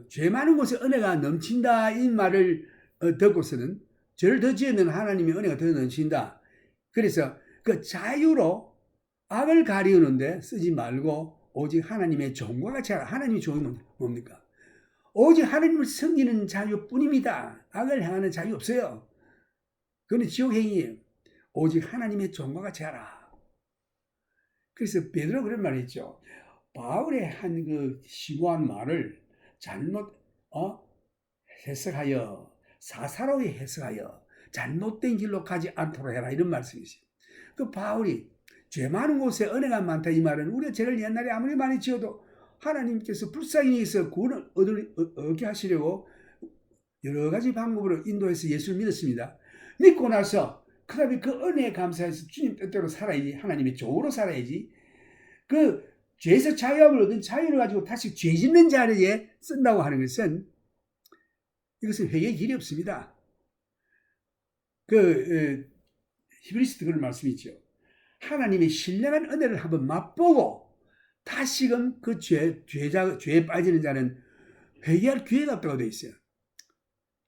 죄 많은 곳에 은혜가 넘친다 이 말을 듣고서는 죄를 더 지으면 하나님의 은혜가 더 넘친다. 그래서 그 자유로 악을 가리우는데 쓰지 말고 오직 하나님의 종과 같이 하라. 하나님의 종이 뭡니까? 오직 하나님을 섬기는 자유뿐입니다. 악을 행하는 자유 없어요. 그건 지옥행위예요. 오직 하나님의 종과 같이 하라. 그래서 베드로가 그런 말을 했죠. 바울의 한 그 심오한 말을 잘못 해석하여 사사로이 해석하여 잘못된 길로 가지 않도록 해라 이런 말씀이죠. 그 바울이 죄 많은 곳에 은혜가 많다 이 말은 우리가 죄를 옛날에 아무리 많이 지어도 하나님께서 불쌍히 여기서 구원을 얻게 하시려고 여러 가지 방법으로 인도해서 예수를 믿었습니다. 믿고 나서 그 다음에 그 은혜에 감사해서 주님 뜻대로 살아야지. 하나님의 종으로 살아야지. 그 죄에서 자유함을 얻은 자유를 가지고 다시 죄 짓는 자리에 쓴다고 하는 것은 이것은 회개의 길이 없습니다. 히브리서도 그런 말씀이 있죠. 하나님의 신령한 은혜를 한번 맛보고 다시금 그 죄에 빠지는 자는 회개할 기회가 없다고 되어 있어요.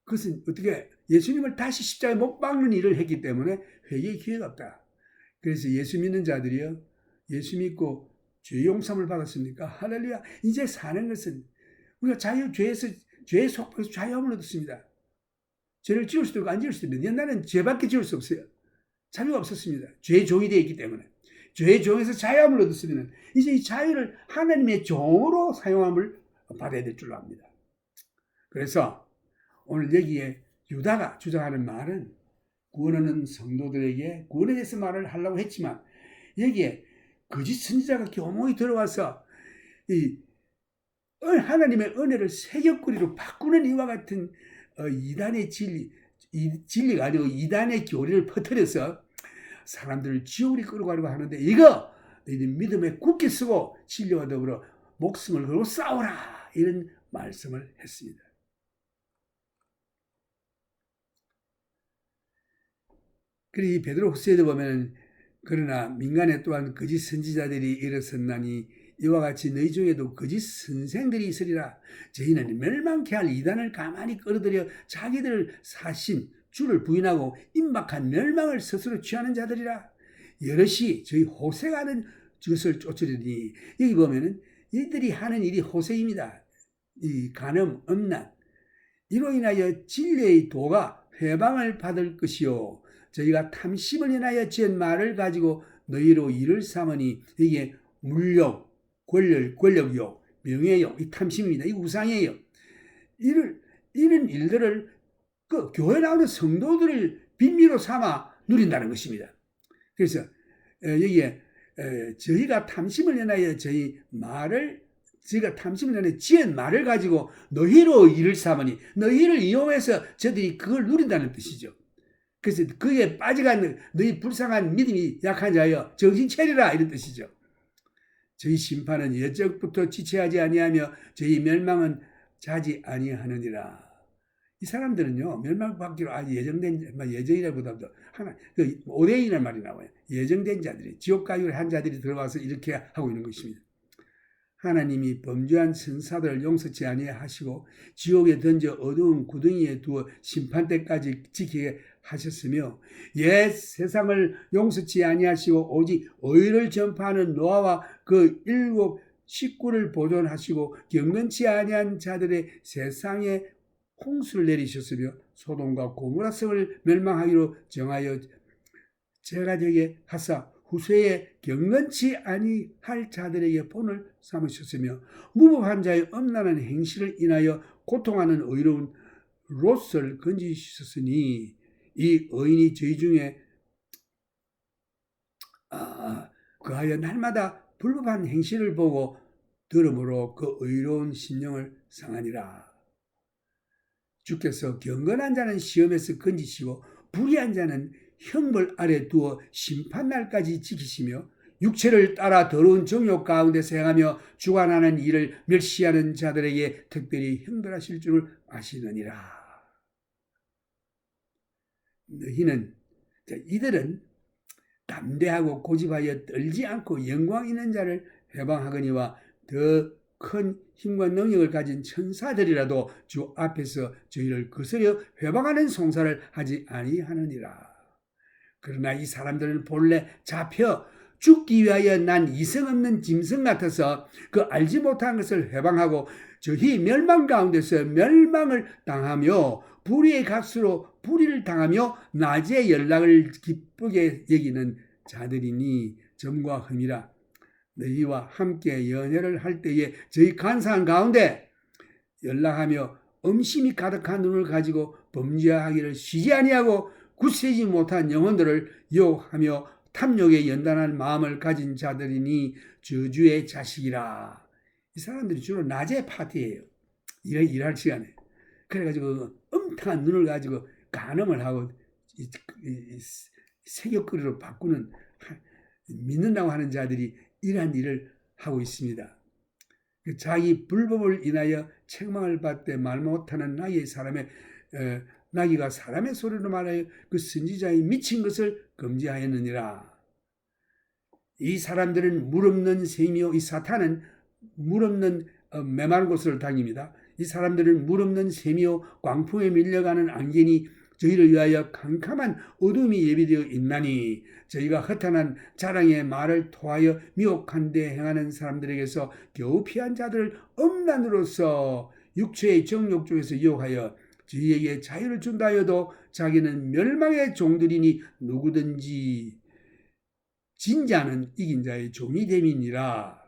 그것은 어떻게 예수님을 다시 십자가에 못 박는 일을 했기 때문에 회개의 기회가 없다. 그래서 예수 믿는 자들이요. 예수 믿고 죄 용서함을 받았습니까? 할렐루야. 이제 사는 것은 우리가 죄의 속박에서 자유함을 얻었습니다. 죄를 지을 수도 있고 안 지을 수도 있는데 옛날에는 죄밖에 지을 수 없어요. 자유가 없었습니다. 죄의 종이 되어 있기 때문에. 죄의 종에서 자유함을 얻었으면 이제 이 자유를 하나님의 종으로 사용함을 받아야 될 줄로 압니다. 그래서 오늘 여기에 유다가 주장하는 말은 구원하는 성도들에게 구원에 대해서 말을 하려고 했지만 여기에 거짓 선지자가 교묘히 들어와서 이 하나님의 은혜를 새벽거리로 바꾸는 이와 같은 이단의 진리가 아니고 이단의 교리를 퍼뜨려서 사람들을 지옥으로 끌어가려고 하는데 이거 너희들 믿음에 굳게 쓰고 진리와 더불어 목숨을 걸고 싸우라 이런 말씀을 했습니다. 그리고 이 베드로 후서에도 보면 그러나 민간에 또한 거짓 선지자들이 일어섰나니 이와 같이 너희 중에도 거짓 선생들이 있으리라. 저희는 멸망케 할 이단을 가만히 끌어들여 자기들 사신 주를 부인하고 임박한 멸망을 스스로 취하는 자들이라. 여럿이 저희 호세가 하는 것을 쫓으려니 여기 보면은 이들이 하는 일이 호세입니다. 이 간음, 음란 이로 인하여 진리의 도가 회방을 받을 것이요 저희가 탐심을 인하여 지은 말을 가지고 너희로 일을 삼으니 이게 물욕, 권력욕, 명예욕, 이 탐심입니다. 이 우상이에요. 이런 일들을 그 교회 나오는 성도들을 빈미로 삼아 누린다는 것입니다. 그래서 여기에 저희가 탐심을 인하여 저희가 탐심을 인하여 지은 말을 가지고 너희로 일을 삼으니 너희를 이용해서 저들이 그걸 누린다는 뜻이죠. 그래서 그에 빠져간 너희 불쌍한 믿음이 약한 자여 정신 차리라 이런 뜻이죠. 저희 심판은 여적부터 지체하지 아니하며 저희 멸망은 자지 아니하느니라. 이 사람들은요 멸망받기로 아주 예정이라보다도 하나 그 오대인이라는 말이 나와요. 예정된 자들이 지옥가獄한 자들이 들어와서 이렇게 하고 있는 것입니다. 하나님이 범죄한 천사들을 용서치 아니하시고 지옥에 던져 어두운 구덩이에 두어 심판 때까지 지키게 하셨으며 옛 세상을 용서치 아니하시고 오직 의를 전파하는 노아와 그 7 식구를 보존하시고 경건치 아니한 자들의 세상에 홍수를 내리셨으며 소돔과 고모라 성을 멸망하기로 정하여 제가 되게 하사 후세에 경건치 아니할 자들에게 본을 삼으셨으며 무법한 자의 엄란한 행실을 인하여 고통하는 의로운 롯을 건지셨으니 이 의인이 저희 중에 그하여 날마다 불법한 행실을 보고 들음으로 그 의로운 심령을 상하니라. 주께서 경건한 자는 시험에서 건지시고 불의한 자는 형벌 아래 두어 심판날까지 지키시며 육체를 따라 더러운 정욕 가운데서 행하며 주관하는 일을 멸시하는 자들에게 특별히 형벌하실 줄을 아시느니라. 너희는 이들은 담대하고 고집하여 떨지 않고 영광 있는 자를 해방하거니와 더 큰 힘과 능력을 가진 천사들이라도 주 앞에서 저희를 거스려 회방하는 송사를 하지 아니하느니라. 그러나 이 사람들은 본래 잡혀 죽기 위하여 난 이성 없는 짐승 같아서 그 알지 못한 것을 회방하고 저희 멸망 가운데서 멸망을 당하며 불의의 값으로 불의를 당하며 낮의 연락을 기쁘게 여기는 자들이니 점과 흠이라. 너희와 함께 연회를 할 때에 저희 간사한 가운데 연락하며 음심이 가득한 눈을 가지고 범죄하기를 쉬지 아니하고 굳세지 못한 영혼들을 유혹하며 탐욕에 연단한 마음을 가진 자들이니 저주의 자식이라. 이 사람들이 주로 낮에 파티예요. 일할 시간에. 그래가지고 음탕한 눈을 가지고 간음을 하고 세격거리로 바꾸는, 믿는다고 하는 자들이 이러한 일을 하고 있습니다. 자기 불법을 인하여 책망을 받되 말 못하는 나귀가 사람의 소리로 말하여 그 선지자의 미친 것을 금지하였느니라. 이 사람들은 물 없는 셈이요, 이 사탄은 물 없는 메마른 곳을 다닙니다. 이 사람들은 물 없는 셈이요 광풍에 밀려가는 안개니 저희를 위하여 캄캄한 어둠이 예비되어 있나니 저희가 허탄한 자랑의 말을 토하여 미혹한 데 행하는 사람들에게서 겨우 피한 자들을 엄란으로서 육체의 정욕 중에서 유혹하여 저희에게 자유를 준다 하여도 자기는 멸망의 종들이니 누구든지 진자는 이긴 자의 종이 됨이니라.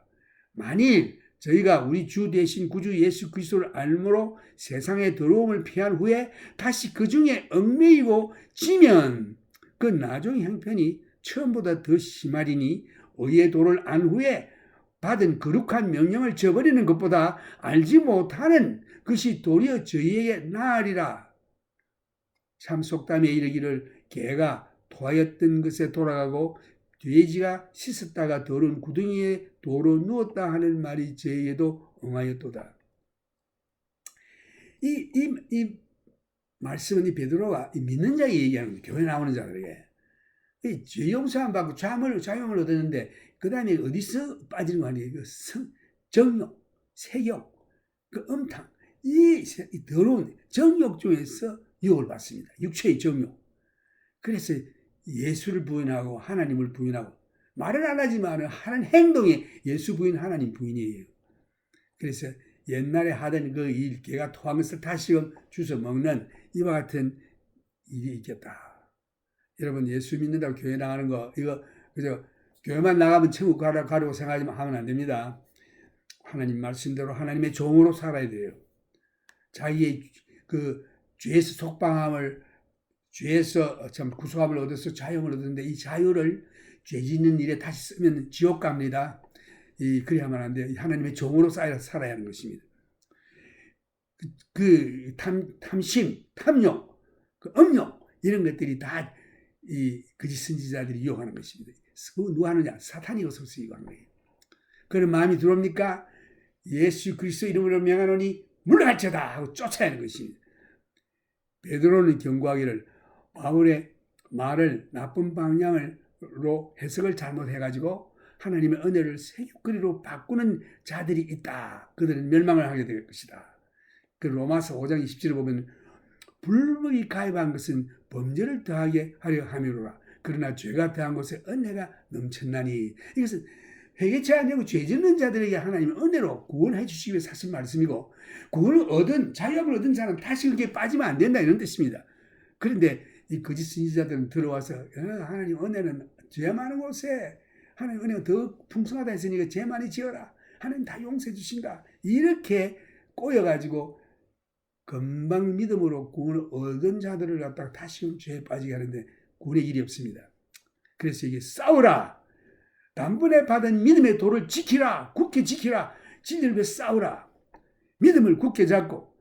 만일 저희가 우리 주 대신 구주 예수 그리스도를 알므로 세상의 더러움을 피한 후에 다시 그 중에 얽매이고 지면 그 나중 형편이 처음보다 더 심하리니 의의 도를 안 후에 받은 거룩한 명령을 저버리는 것보다 알지 못하는 것이 도리어 저희에게 나으리라. 참 속담에 이르기를 개가 토하였던 것에 돌아가고 돼지가 씻었다가 더러운 구덩이에 도로 누웠다 하는 말이 저에게도 응하였도다. 이 말씀은 이 베드로가 믿는 자에게 얘기하는 거예요. 교회 나오는 자들에게. 죄 용서 안 받고 자용을 얻었는데 그 다음에 어디서 빠지는 거 아니에요? 정욕, 세욕, 그 음탕, 이 더러운 정욕 중에서 유혹을 받습니다. 육체의 정욕. 그래서 예수를 부인하고 하나님을 부인하고 말을 안 하지만 하는 행동에 예수 부인 하나님 부인이에요. 그래서 옛날에 하던 그 일, 개가 토한 것을 다시금 주워 먹는 이와 같은 일이 있겠다. 여러분 예수 믿는다고 교회 나가는 거 이거 그저 교회만 나가면 천국 가려고 생각하면 안 됩니다. 하나님 말씀대로 하나님의 종으로 살아야 돼요. 자기의 그 죄에서 속방함을 죄에서 참 구속함을 얻어서 자유를 얻었는데 이 자유를 죄 짓는 일에 다시 쓰면 지옥 갑니다. 그래야만 안 돼요. 하나님의 종으로 살아야 하는 것입니다. 그 탐심, 탐욕, 그 음욕 이런 것들이 다 이 거짓 선지자들이 유혹하는 것입니다. 누가 하느냐? 사탄이 어서 쓰이고 한 거예요. 그런 마음이 들어옵니까? 예수 그리스도 이름으로 명하노니 물러갈지어다 하고 쫓아야 하는 것입니다. 베드로는 경고하기를 바울의 말을 나쁜 방향으로 해석을 잘못해가지고 하나님의 은혜를 세욕거리로 바꾸는 자들이 있다. 그들은 멸망을 하게 될 것이다. 그 로마서 5장 20절을 보면 불법이 가입한 것은 범죄를 더하게 하려 함이로라. 그러나 죄가 더한 곳에 은혜가 넘쳤나니. 이것은 회개치 않으려고 죄 짓는 자들에게 하나님은 은혜로 구원해 주시기 위해서 하신 말씀이고 구원을 자유함을 얻은 자는 다시 그게 빠지면 안 된다 이런 뜻입니다. 그런데 이 거짓 선지자들은 들어와서 하나님 은혜는 죄 많은 곳에 하나님 은혜가 더 풍성하다 했으니까 죄 많이 지어라. 하나님 다 용서해 주신다. 이렇게 꼬여가지고 금방 믿음으로 구원을 얻은 자들을 갖다가 다시 죄에 빠지게 하는데 구원의 일이 없습니다. 그래서 이게 싸우라. 단번에 받은 믿음의 도를 지키라. 굳게 지키라. 진리를 위해 싸우라. 믿음을 굳게 잡고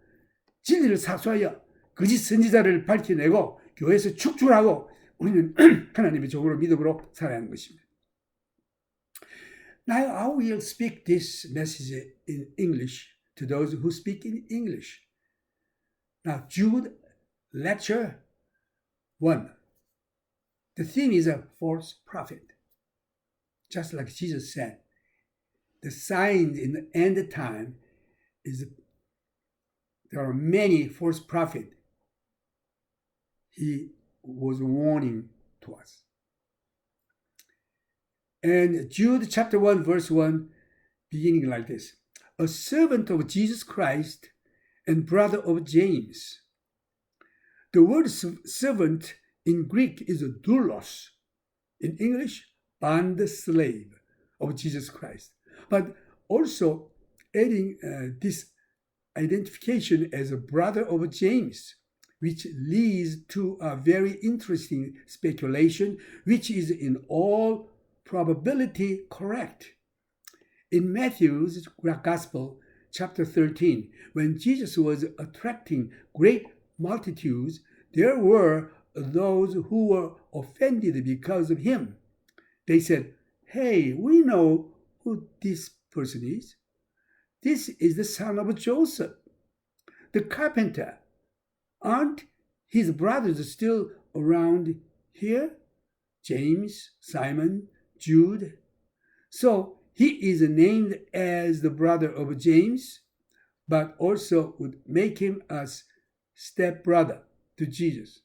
진리를 사수하여 거짓 선지자를 밝혀내고 교회에서 축출하고 우리는 하나님의 종으로 믿음으로 살아야 하는 것입니다. Now I will speak this message in English to those who speak in English. Now Jude lecture 1. The theme is a false prophet. Just like Jesus said, the signs in the end time is there are many false prophets. He was warning to us. And Jude chapter 1 verse 1 beginning like this. A servant of Jesus Christ and brother of James. The word servant in Greek is doulos. In English, bond slave of Jesus Christ. But also adding this identification as a brother of James, which leads to a very interesting speculation, which is in all probability correct. In Matthew's Gospel, chapter 13, when Jesus was attracting great multitudes, there were those who were offended because of him. They said, "Hey, we know who this person is. This is the son of Joseph, the carpenter. Aren't his brothers still around here? James, Simon, Jude." So he is named as the brother of James, but also would make him a stepbrother to Jesus.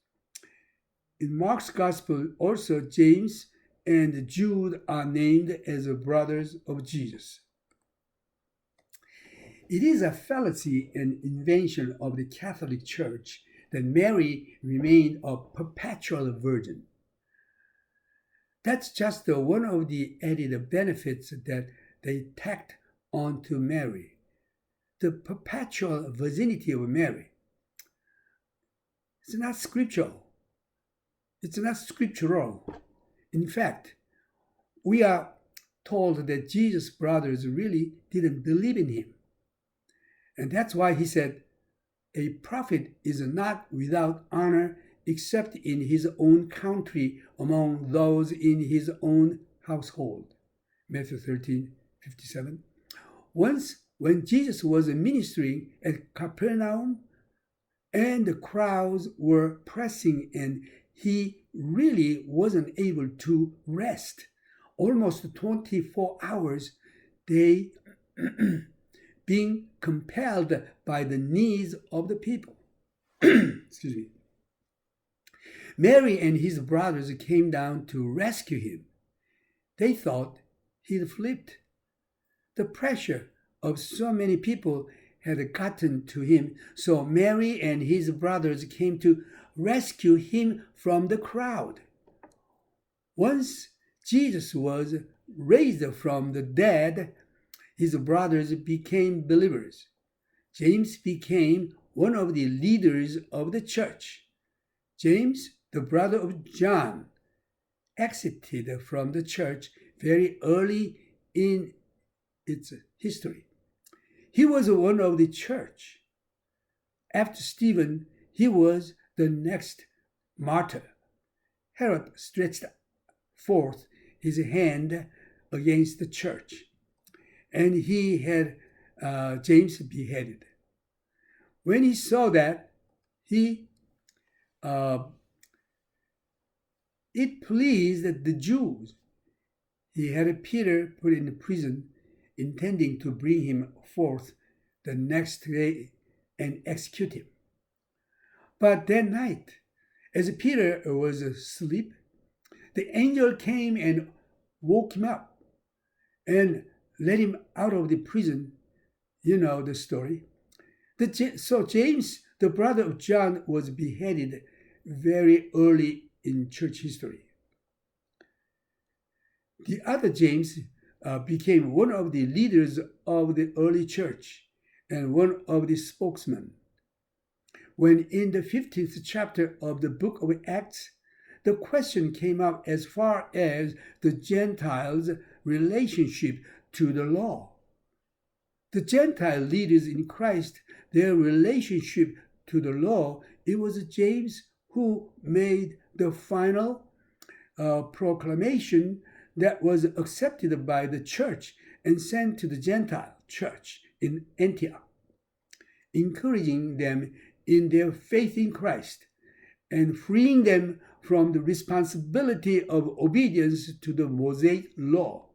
In Mark's Gospel, also James and Jude are named as brothers of Jesus. It is a fallacy and invention of the Catholic Church that Mary remained a perpetual virgin. That's just one of the added benefits that they tacked onto Mary, the perpetual virginity of Mary. It's not scriptural. It's not scriptural. In fact, we are told that Jesus' brothers really didn't believe in him. And that's why he said, "A prophet is not without honor except in his own country among those in his own household." Matthew 13:57. Once, when Jesus was ministering at Capernaum and the crowds were pressing and he really wasn't able to rest, almost 24 hours, they being compelled by the needs of the people. Excuse me. Mary and his brothers came down to rescue him. They thought he'd flipped. The pressure of so many people had gotten to him, so Mary and his brothers came to rescue him from the crowd. Once Jesus was raised from the dead, his brothers became believers. James became one of the leaders of the church. James, the brother of John, exited from the church very early in its history. He was one of the church. After Stephen, he was the next martyr. Herod stretched forth his hand against the church, and he had James beheaded. When he saw that, it pleased the Jews. He had Peter put in prison, intending to bring him forth the next day and execute him. But that night, as Peter was asleep, the angel came and woke him up and let him out of the prison. You know the story. So James, the brother of John, was beheaded very early in church history. The other James became one of the leaders of the early church and one of the spokesmen. When in the 15th chapter of the book of Acts, the question came up as far as the Gentiles' relationship to the law. The Gentile leaders in Christ, their relationship to the law, it was James who made the final proclamation that was accepted by the church and sent to the Gentile church in Antioch, encouraging them in their faith in Christ and freeing them from the responsibility of obedience to the Mosaic law.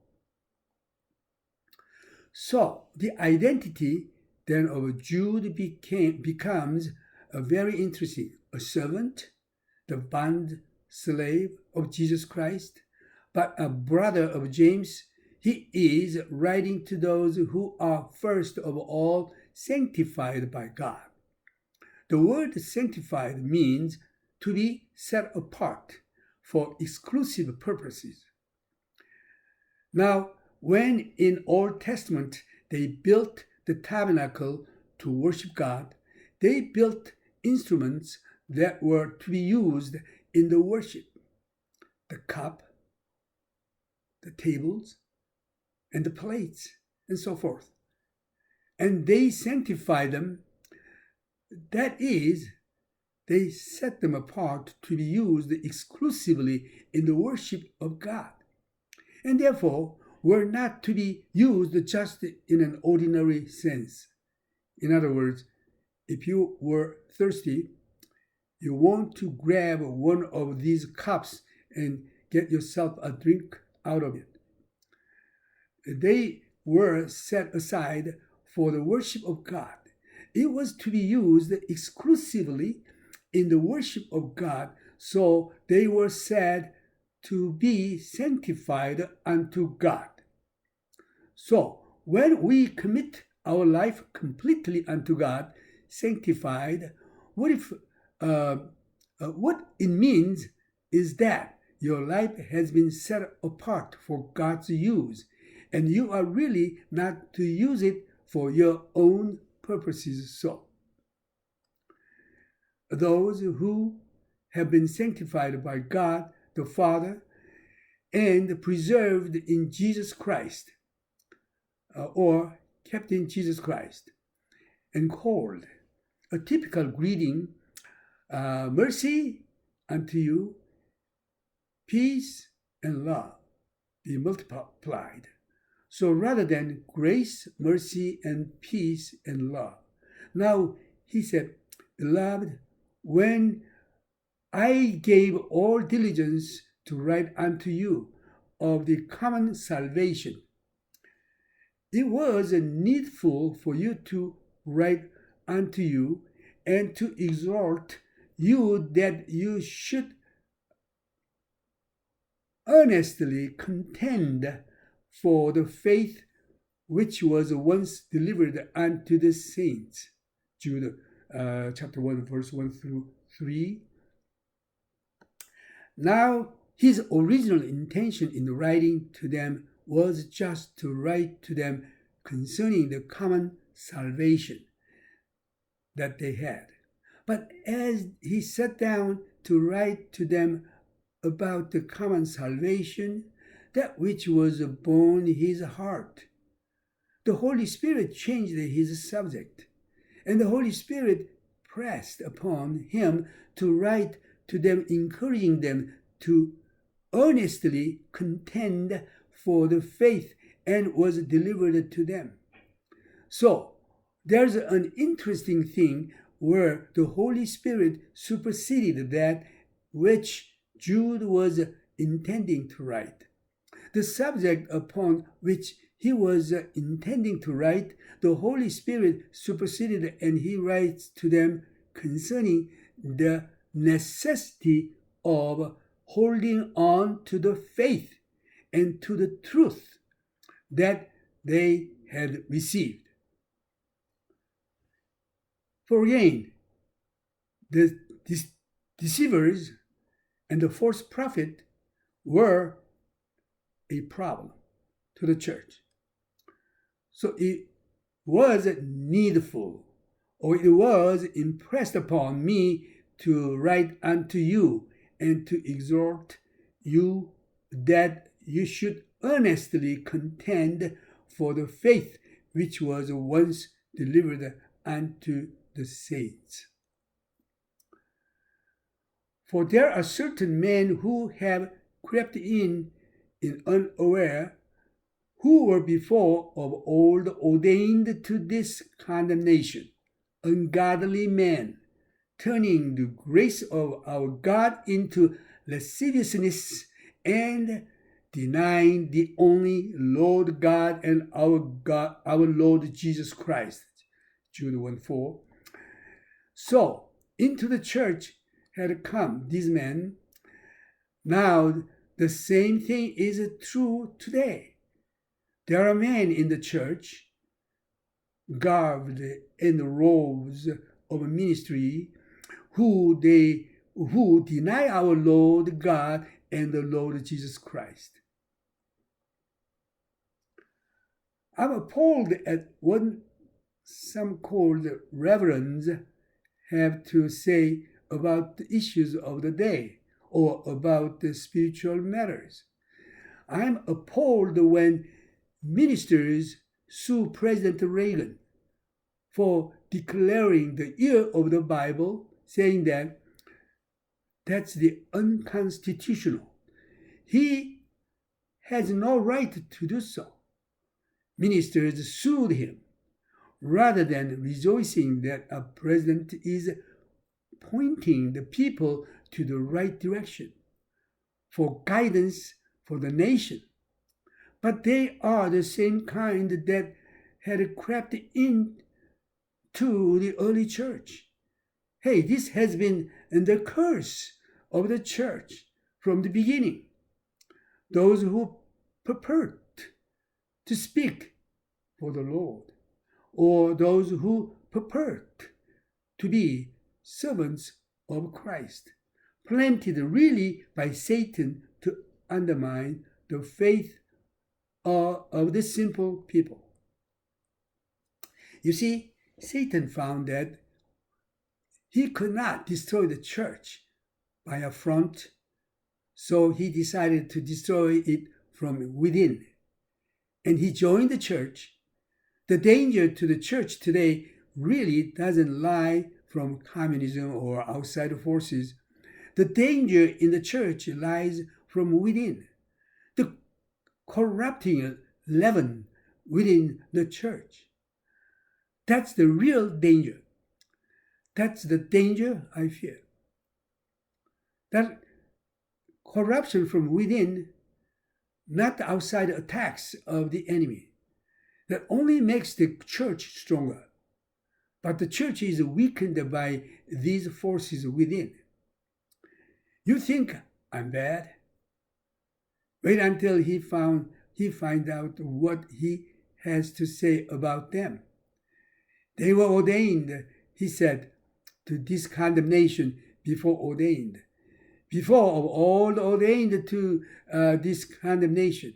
So the identity then of a Jew becomes very interesting. A servant, the bond slave of Jesus Christ, but a brother of James. He is writing to those who are first of all sanctified by God. The word sanctified means to be set apart for exclusive purposes. Now, when in Old Testament they built the tabernacle to worship God, they built instruments that were to be used in the worship. The cup, the tables, and the plates, and so forth. And they sanctified them. That is, they set them apart to be used exclusively in the worship of God. And therefore, were not to be used just in an ordinary sense. In other words, if you were thirsty, you want to grab one of these cups and get yourself a drink out of it. They were set aside for the worship of God. It was to be used exclusively in the worship of God, so they were said to be sanctified unto God. So, when we commit our life completely unto God, sanctified, what it means is that your life has been set apart for God's use, and you are really not to use it for your own purposes. So, those who have been sanctified by God the Father and preserved in Jesus Christ, or kept in Jesus Christ, and called. A typical greeting, mercy unto you, peace and love be multiplied. So rather than grace, mercy, and peace and love. Now, he said, beloved, when I gave all diligence to write unto you of the common salvation, it was needful for you to write unto you and to exhort you that you should earnestly contend for the faith which was once delivered unto the saints. Jude chapter 1, verse 1 through 3. Now, his original intention in writing to them was just to write to them concerning the common salvation that they had. But as he sat down to write to them about the common salvation, that which was upon his heart, the Holy Spirit changed his subject, and the Holy Spirit pressed upon him to write to them, encouraging them to earnestly contend for the faith and was delivered to them. So, there's an interesting thing where the Holy Spirit superseded that which Jude was intending to write. The subject upon which he was intending to write, the Holy Spirit superseded, and he writes to them concerning the necessity of holding on to the faith and to the truth that they had received. For again, the deceivers and the false prophet were a problem to the church. So it was needful, or it was impressed upon me to write unto you and to exhort you that you should earnestly contend for the faith which was once delivered unto the saints. For there are certain men who have crept in unaware, who were before of old ordained to this condemnation, ungodly men, turning the grace of our God into lasciviousness and denying the only Lord God and our Lord Jesus Christ. Jude 1:4. So into the church had come these men. Now the same thing is true today. There are men in the church, garbed in the robes of ministry, who deny our Lord God and the Lord Jesus Christ. I'm appalled at what some called reverends have to say about the issues of the day or about the spiritual matters. I'm appalled when ministers sue President Reagan for declaring the year of the Bible, saying that that's the unconstitutional. He has no right to do so. Ministers sued him rather than rejoicing that a president is pointing the people to the right direction for guidance for the nation. But they are the same kind that had crept into the early church. Hey, this has been the curse of the church from the beginning. Those who purport to speak for the Lord, or those who purport to be servants of Christ, planted really by Satan to undermine the faith of the simple people. You see, Satan found that he could not destroy the church by affront, so he decided to destroy it from within. And he joined the church. The danger to the church today really doesn't lie from communism or outside forces. The danger in the church lies from within. The corrupting leaven within the church. That's the real danger. That's the danger I fear. That corruption from within, not the outside attacks of the enemy, that only makes the church stronger. But the church is weakened by these forces within. You think I'm bad? Wait until he find out what he has to say about them. They were ordained, he said, to this condemnation before ordained. Before of all ordained to this condemnation.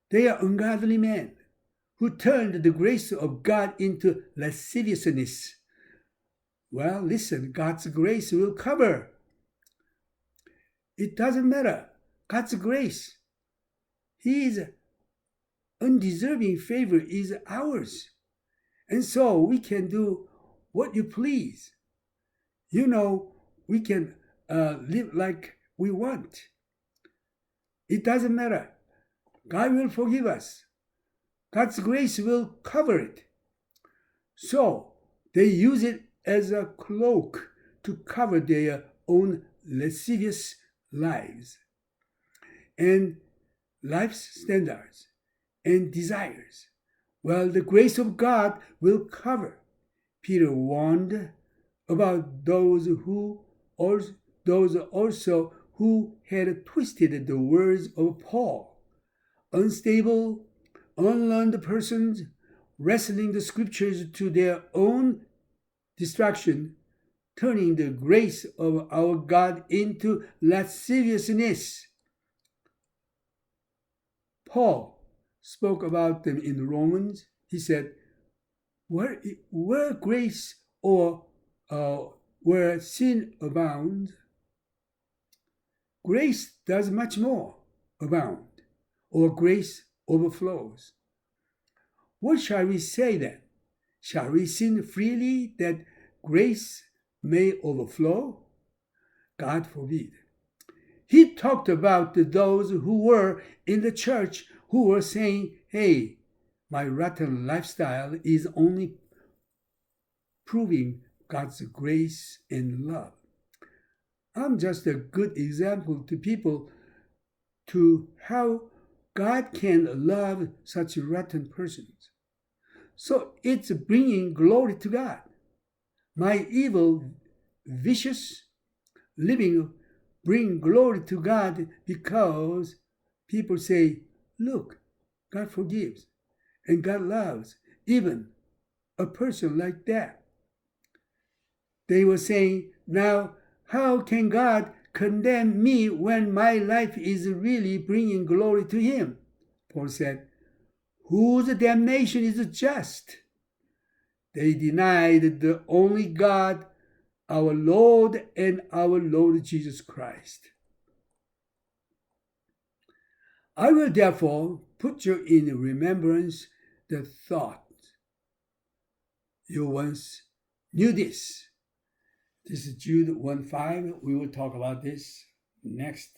They are ungodly men who turned the grace of God into lasciviousness. Well, listen, God's grace will cover. It doesn't matter. God's grace, His undeserving favor is ours. And so we can do what you please. You know, we can live like we want. It doesn't matter. God will forgive us. God's grace will cover it. So they use it as a cloak to cover their own lascivious lives and life's standards and desires. Well, the grace of God will cover. Peter warned about those also who had twisted the words of Paul. Unstable, unlearned persons wrestling the scriptures to their own destruction, turning the grace of our God into lasciviousness. Paul spoke about them in Romans. He said, where grace or where sin abounds, grace does much more abound, or grace overflows. What shall we say then? Shall we sin freely that grace may overflow? God forbid. He talked about those who were in the church who were saying, hey, my rotten lifestyle is only proving God's grace and love. I'm just a good example to people to how God can love such rotten persons. So it's bringing glory to God. My evil, vicious living bring glory to God because people say, look, God forgives and God loves even a person like that. They were saying, now how can God condemn me when my life is really bringing glory to him? Paul said, whose damnation is just? They denied the only God, our Lord and our Lord Jesus Christ. I will therefore put you in remembrance the thought. You once knew this. This is Jude 1:5. We will talk about this next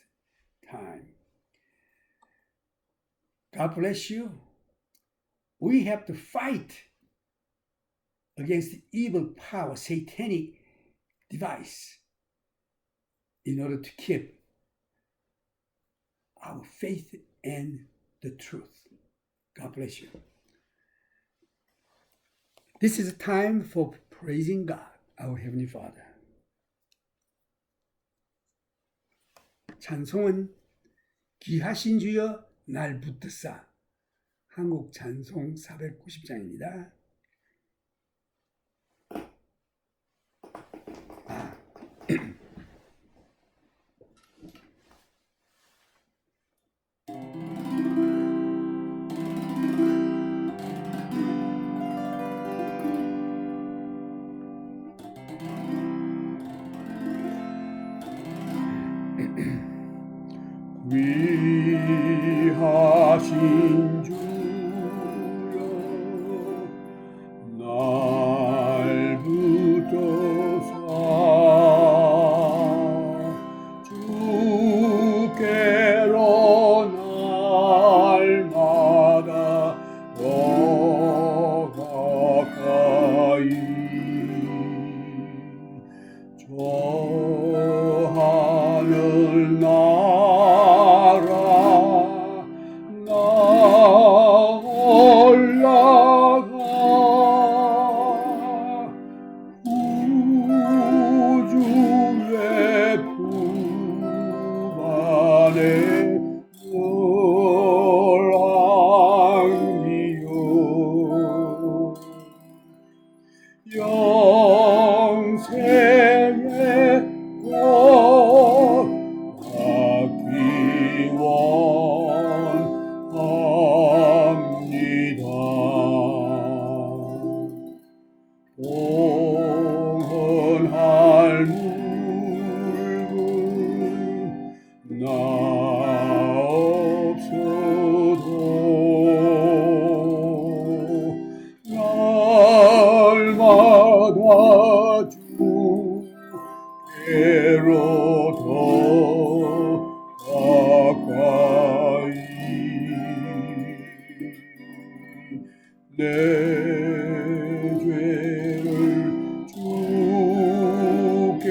time. God bless you. We have to fight against the evil power, satanic device, in order to keep our faith and the truth. God bless you. This is a time for praising God, our Heavenly Father. 찬송은 귀하신 주여 날 붙드사. 한국 찬송 490장입니다. 귀하신 주여 날 붙드사 주께로 날마다 더 가까이 저 하늘 나라 올라가 우주의 품 안에 놀랑이요 영생의 꽃 받기 원합니다. 동헌할 물은 나 없어도 날마다 주께로 더 가까이 내 죄를 주께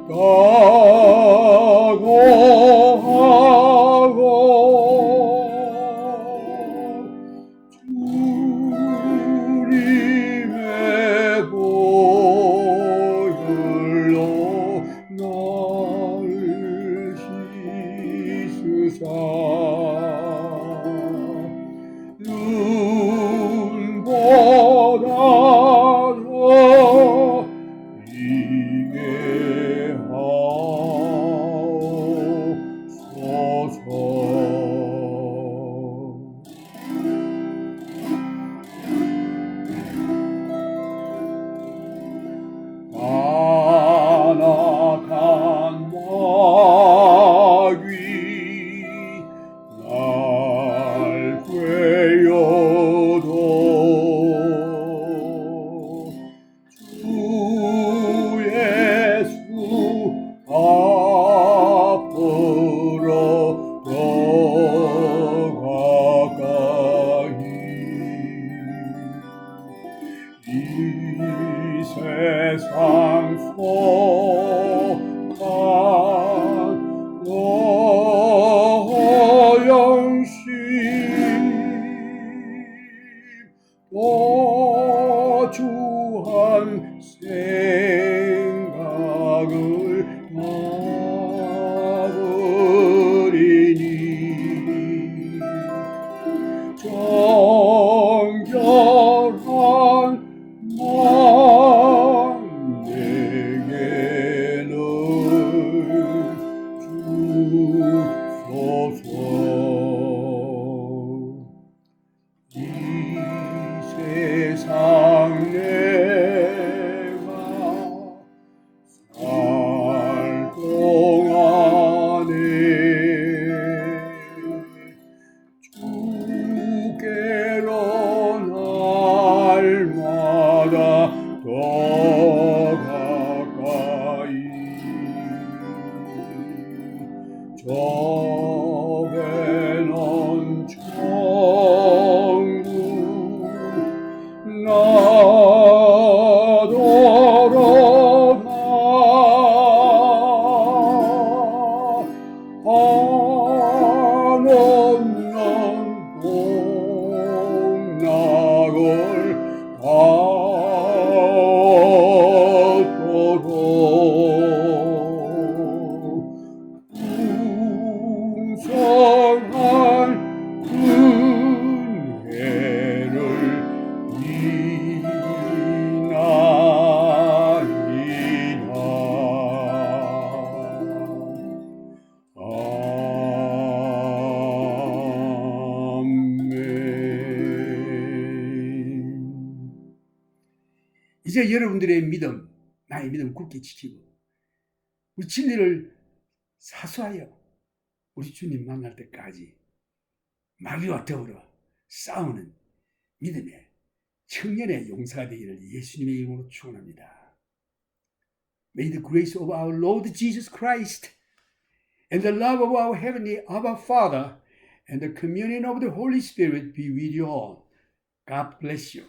각오하고 주님의 보혈로 날 씻으사 눈보다 더 비게 하옵소서. 상속한 영심 도주한 생각을 나버리니 정결한 마음 내게는 주소서. 이 세상 내가 살 동안에 주께로 날마다 더 가까이 저배는 천국 나더러 한없는 복락을 받도록 풍성한 은혜를 아멘. 이제 여러분들의 믿음, 나의 믿음 굳게 지키고 우리 진리를 사수하여 우리 주님 만날 때까지 마귀와 더불어 싸우는 믿음의 청년의 용사가 되기를 예수님의 이름으로 축원합니다. May the grace of our Lord Jesus Christ and the love of our heavenly Abba Father and the communion of the Holy Spirit be with you all. God bless you.